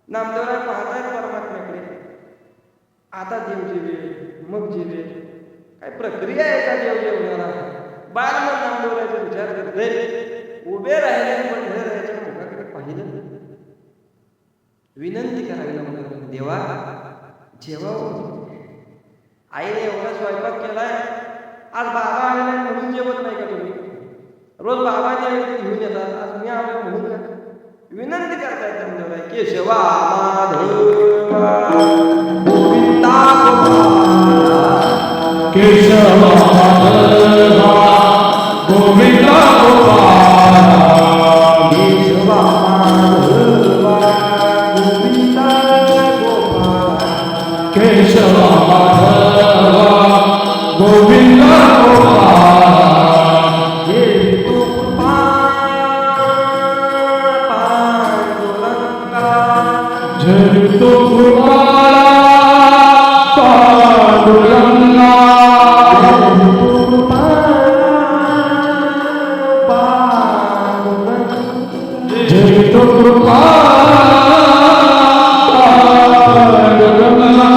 नामदेवराय पाहतायत परमात्म्याकडे. आता देव जेवे मग जेवे. काय प्रक्रिया आहे का देव जेवणारा? बाल मग नामदेवरायचा विचार करते. उभे राहिले पंढराच्या मुखाकडे पाहिलं. विनंती करावी नामदेवराय, देवा जेवावं. आईने एवढा स्वयंपाक केलाय, आज बाबा आले नाही म्हणून जेवत नाही का तुम्ही? रोज बाबाने घेऊन येतात, आज मी आलो म्हणून का? विनंती करतायत नामदेवराय, केशवा माधवा गोविंदा केशवा माधवा गोविंदा गोपाला. केशवा माधवा गोविंदा गोपाला. केशवा माधवा गोविंदा गोपाला. जगतो कृपाळा पांडुरंगा जगतो कृपाळा पांडुरंगा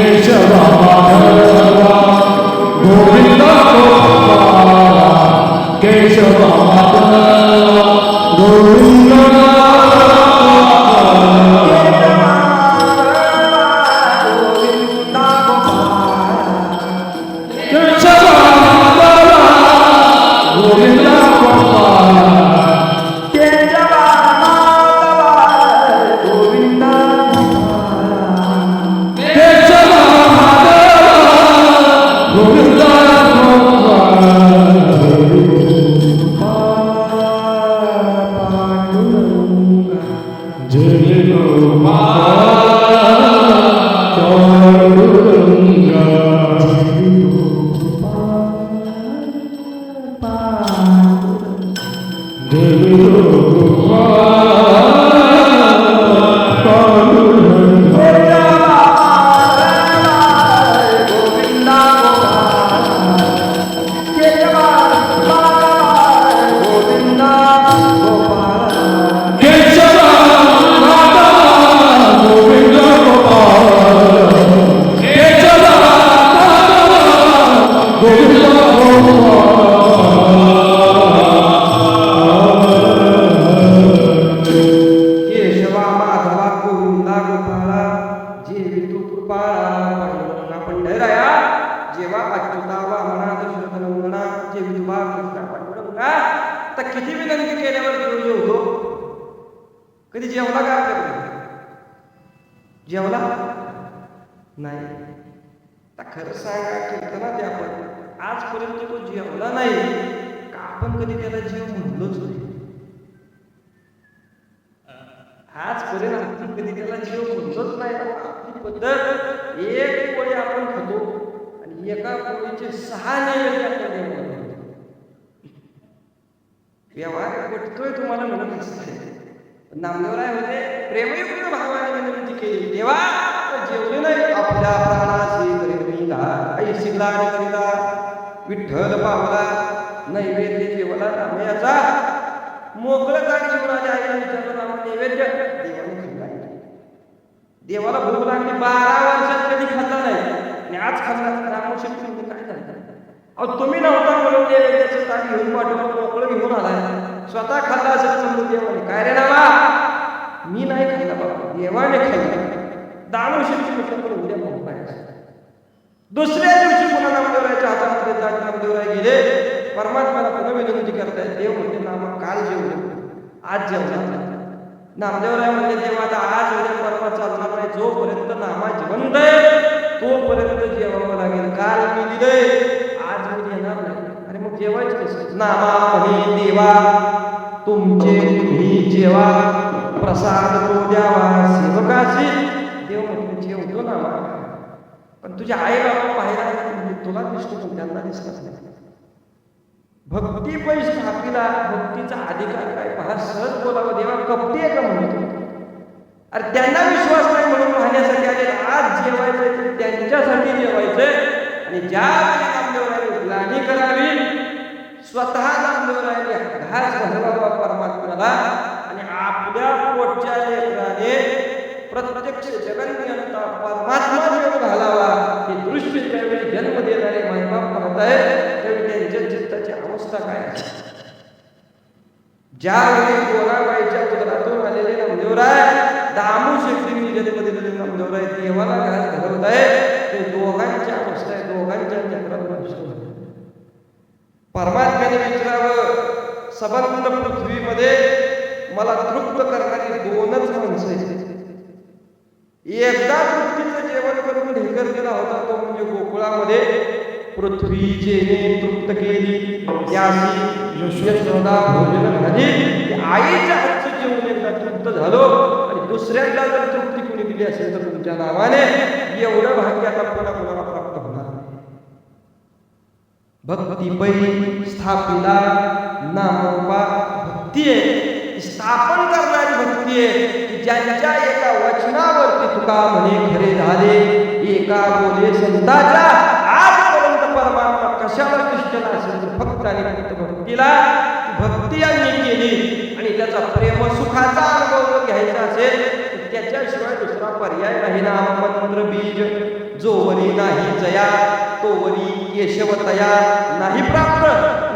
केशवा माधवा गोविंदा गोपाला केशवा माधवा गोविंदा केशवा माधवा गोविंदा गोपाला किती विनंती केल्यावर देव जेवतो? कधी जेवला का आपल्याकडे? जेवला नाही? आता खरं सांगा कीर्तना ते आपण आजपर्यंत तो जेवला नाही का आपण कधी त्याला जीव म्हणलोच नाही? आजपर्यंत आपण कधी त्याला जीव म्हणलोच नाही. आपली पद्धत एक पोळी आपण खातो आणि एका पोळीचे 6 नैवेद्य आपण देवाला देतो. व्यवहार पटतोय तुम्हाला म्हणत असते. नामदेवराय होते प्रेमयुक्त भावाने विनंती केली, देवा जेवले नाही आपल्या प्राणाशी करिता ऐशिला करिता विठ्ठल पावला नैवेद्य जेवला नामयाचा मोकळं जाण जीवनाच्या आईला विचारलं नाम नैवेद्य देवाने खाल्ला. देवाला भूक लागली 12 वर्षात कधी खाल्ला नाही आणि आज खाल्ला. रामशक्ती काय झालं? अहो तुम्ही नव्हता म्हणून नैवेद्याचं ताट घेऊन पाठवून मोकळं घेऊन आलाय. स्वतः खाल्ला असेल म्हणून देवाने काय रे नावा मी नाही खाल्ला बाबा देवाने खाल्ला. दानवशक्ती म्हटलं पण उद्या मोकळा. दुसऱ्या दिवशी पुन्हा नामदेवरायच्या हातामध्ये ताट नामदेवराय गेले. परमात्म्याला पुन्हा विनंती करतायत. देव म्हणजे नामा काल जेवले आज जेवला. नामदेवराय म्हणजे देव आता आज उद्या परवा चालणार नाही. जोपर्यंत नामा जिवंत आहे तोपर्यंत जेवावं लागेल. काल मी दिलंय आज मी येणार नाही. अरे मग जेवायचं कसं? नामा म्हणे देवा तुमचे तुम्ही जेवा प्रसाद तो द्यावा सेवकाशी. देव म्हटलं जेवतो नामा पण तुझ्या आई बाबा पाहिला तुला दिसतो पण त्यांना दिसतच नाही. भक्ती पैस स्थापिला भक्तीचा अधिकार काय पहा. सहज बोलावं देवा कपटी आहे का म्हणतो. अरे त्यांना विश्वास नाही म्हणून पाहण्यासाठी आले. आज जेवायचंय त्यांच्यासाठी जेवायचंय. आणि ज्या नामदेवरायाने ग्लानी करावी स्वतः नामदेवरायाने घास घालावा परमात्म्याला आणि आपल्या पोटच्या लेकराने प्रत्यक्ष जगन्नियंता परमात्मा जीवन घालावा हे दृश्य ज्यावेळी जन्म देणारे मायबाप पाहताय त्यावेळी त्यांच्या चित्ताची अवस्था काय आहे. ज्यावेळी गोराबाईच्या उदरातून आलेले नामदेवराय दामू शेट्टींनी जन्म दिलेले नामदेवराय देवाला घास घालवत आहे. ते दोघांची अवस्था आहे. दोघांच्या चक्रात परमात्म्याने विचारावं सबंध पृथ्वीमध्ये मला तृप्त करणारी 2च माणसं आहेत. एकदा तृप्तीचं जेवण करून ढेकर दिला होता तो म्हणजे गोकुळामध्ये पृथ्वी जेने तृप्त केली त्याची यशोदा भोजन झाली. आईच्या हातचं जेवण एकदा तृप्त झालो आणि दुसऱ्यांदा जर तृप्ती कोणी दिली असेल तर तुमच्या नावाने एवढं भाग्य आता भक्तिपै स्थापिला नामोपा भक्ती आहे, स्थापन करणारी भक्ती आहे की ज्यांच्या एका वचनावरती तुका म्हणे खरे झाले, एका बोले संताच्या आजपर्यंत परमात्मा कशावर दृष्टीला असेल तर फक्त आणि फक्त भक्तीला. भक्ती यांनी केली आणि त्याचा प्रेम सुखाचा अनुभव घ्यायचा असेल तर त्याच्याशिवाय दुसरा पर्याय नाही. नाम मंत्र बीज जोवरी नाही जया, तोवरी केशवतया नाही प्राप्त.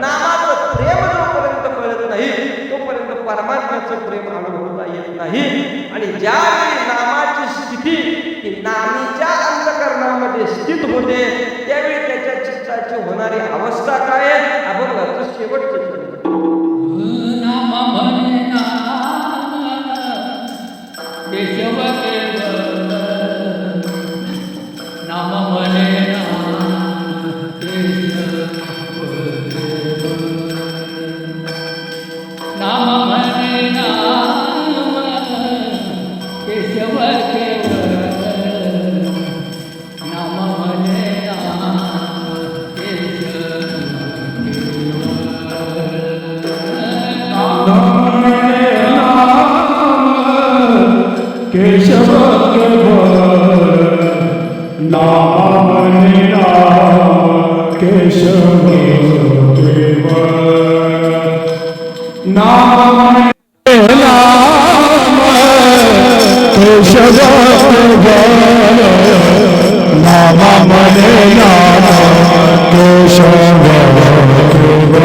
नामाचं प्रेम जोपर्यंत कळत नाही तोपर्यंत परमात्म्याचं प्रेम अनुभवता येत नाही. आणि ज्यावेळी नामाची स्थिती ही नामीच्या अंतःकरणामध्ये स्थित होते त्यावेळी त्याच्या चित्ताची होणारी अवस्था काय आहे, अभंगाचं शेवटचं नाम म्हणे केशव केवळ, नाम म्हणे नाम म्हणे केशव केवळ, नाम म्हणे केशव केवळ नाम म्हणे नाम, केशव केवळ नाम म्हणे नाम, केशव केवळ नाम म्हणे नाम, केशव केवळ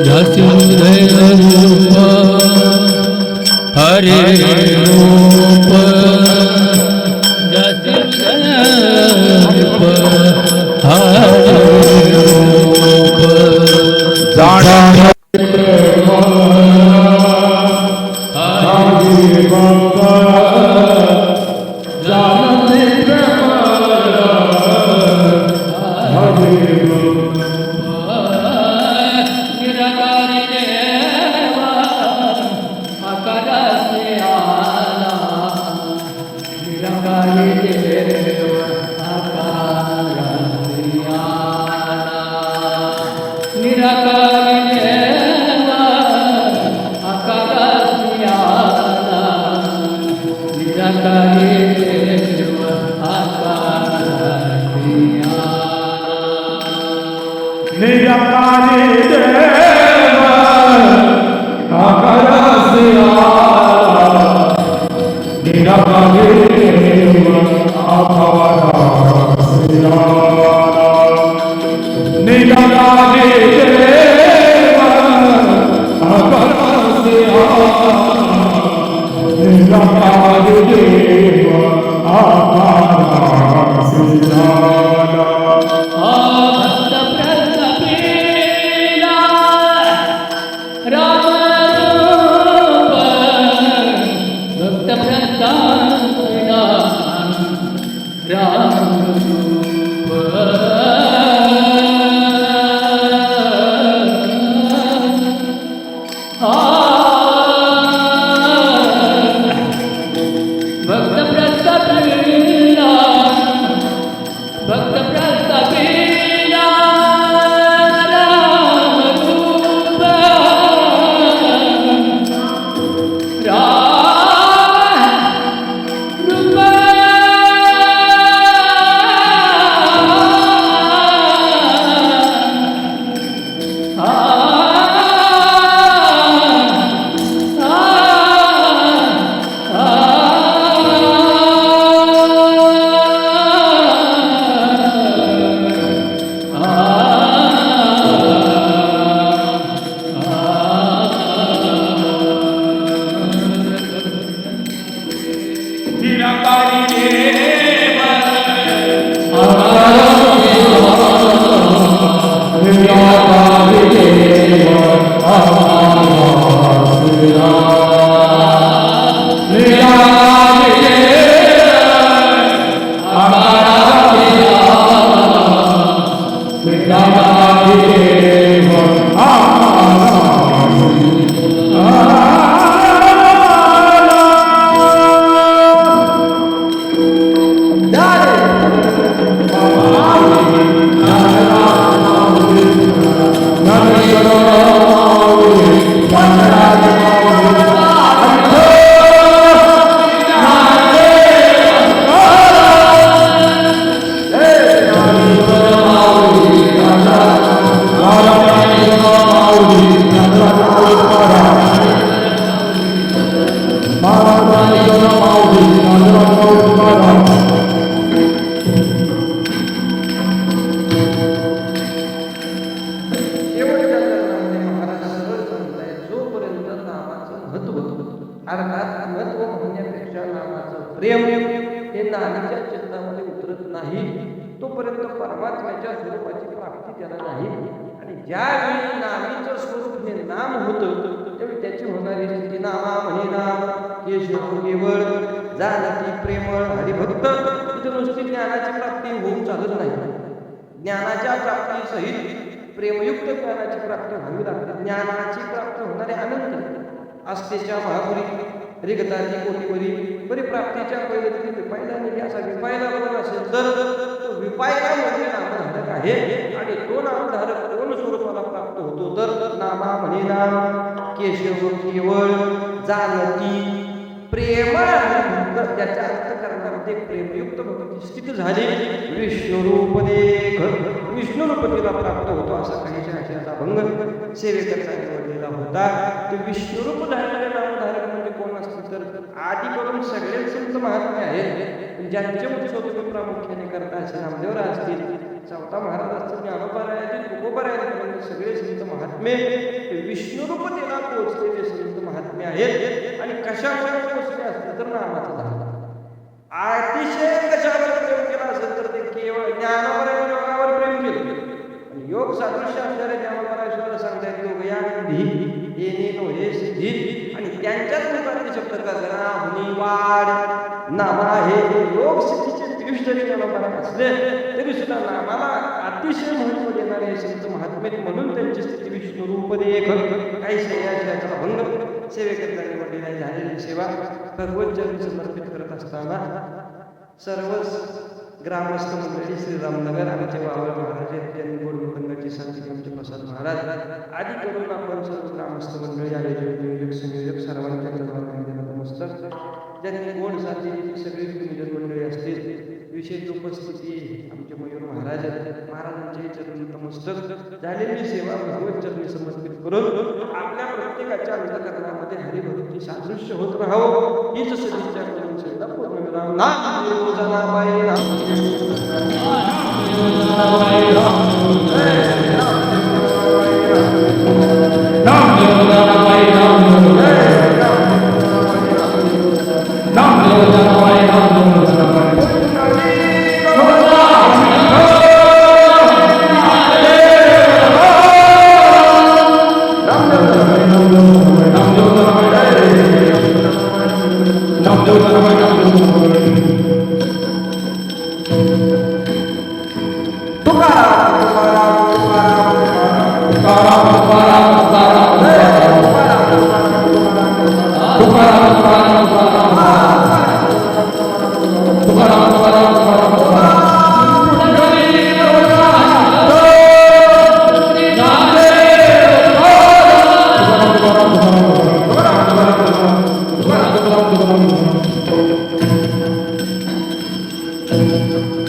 जसुदय रूप हरे रूप, जसुदय रूप हरे रूप, जाणा निराकारी देवा आकारासे आला, निराकारी देवा आकारासे आला, निराकारी देवा आकारासे आला, निराकारी देवा आकारासे आला. निराकारी देव आकारासे आला, निराकारी देव आकारासे आला, निराकारी देव आकारासे आला, निराकारी देव आकारासे आला. भक्त प्रतापीला राम रूप, भक्त प्रतापीला राम रूप, भक्त प्रतापीला, भक्त प्रतापीला राम रूप, राम रूप त्याच्या चित्तामध्ये उतरत नाही तोपर्यंत परमात्म्याच्या स्वरूपाची प्राप्ती त्याला नाही. आणि ज्यावेळी नामीचं स्वरूप हे नाम होतं त्यावेळी त्याची होणारी स्थिती नामा म्हणे नाम केशव केवळ जाणती प्रेमळ हरिभक्त. तिथे नुसती ज्ञानाची प्राप्ती होऊन चालत नाही. ज्ञानाच्या प्राप्ती सहित प्रेमयुक्त ज्ञानाची प्राप्ती व्हावी लागते. ज्ञानाची प्राप्ती होणारे अनंत आस्थेच्या महापुरी रिगताची कोटीवरी परिप्राप्तीच्या पैलती विपायला नाही. असा विपायला कोण असेल तर तो विपायला म्हणजे नामधारक आहे. आणि तो नामधारक कोण स्वरूपाला प्राप्त होतो तर नामा म्हणे नाम केशव केवळ जाणती प्रेमळ भक्त. त्याच्या अंतःकरणामध्ये प्रेमयुक्त भक्ती स्थित झाली. विष्णुरूप देख विष्णुरूपतीला प्राप्त होतो असा काहीच्या आशयाचा भंग सेवेकरता निवडलेला होता. ते विष्णुरूप झालेले नामधारक म्हणजे कोण असते तर आधी करून सगळे संत महात्मे आहेत. ज्यांचे उत्सव तुम्ही प्रामुख्याने करता असे नामदेवराय असतील, चौथा महाराज असतील, ज्ञानोबाराय असतील, तुकोबाराय असतील, सगळे संत महात्मे विष्णुरूपतेला पोहोचलेले संत महात्मे आहेत. आणि कशामुळे पोहोचले असते तर नामाचा धारा. अतिशय कशावर प्रेम केला असेल तर ते केवळ ज्ञानावर आणि योगावर प्रेम केलं. योग सादृश्य असणारे ज्ञानोबारायला सांगतायत योग या येणे नो हे सिद्धी. आणि त्यांच्याच मुखातले शब्द गगना हुनी वाढ नामा हे योग सिद्धीचे पीयूष जरी ज्ञानोबाराय असले तरी सुद्धा नामाला अतिशय महत्व देणारे संत महात्मे. म्हणून त्यांची स्थिती विष्णुरूप देख. काही शयाचा भंग सेवेकरता निवडलेली झालेली सेवा भगवत चरणी समर्पित करत असताना सर्वच ग्रामस्थ मंडळी श्रीरामनगर आमचे बाबा महाराज यांनी गोड मृदंगाची सांगितले आमचे प्रसाद महाराज आदी करून आपण सर्व ग्रामस्थ मंडळी आयोजक संयोजक सर्वांच्या नमस्कार. ज्यांनी गोड साथी सगळी नियोजन मंडळी असतील. विशेष उपस्थिती आमचे मयूर महाराज महाराजांचे चरणी नमस्कार. झालेली सेवा भगवत चरणी समर्पित करून आपल्या प्रत्येकाच्या अंतःकरणामध्ये हरिभक्ती सादृश्य होत राहावं हीच सदिच्छा करून सेवेला पूर्णविराम. Namdev Janabai Thank you.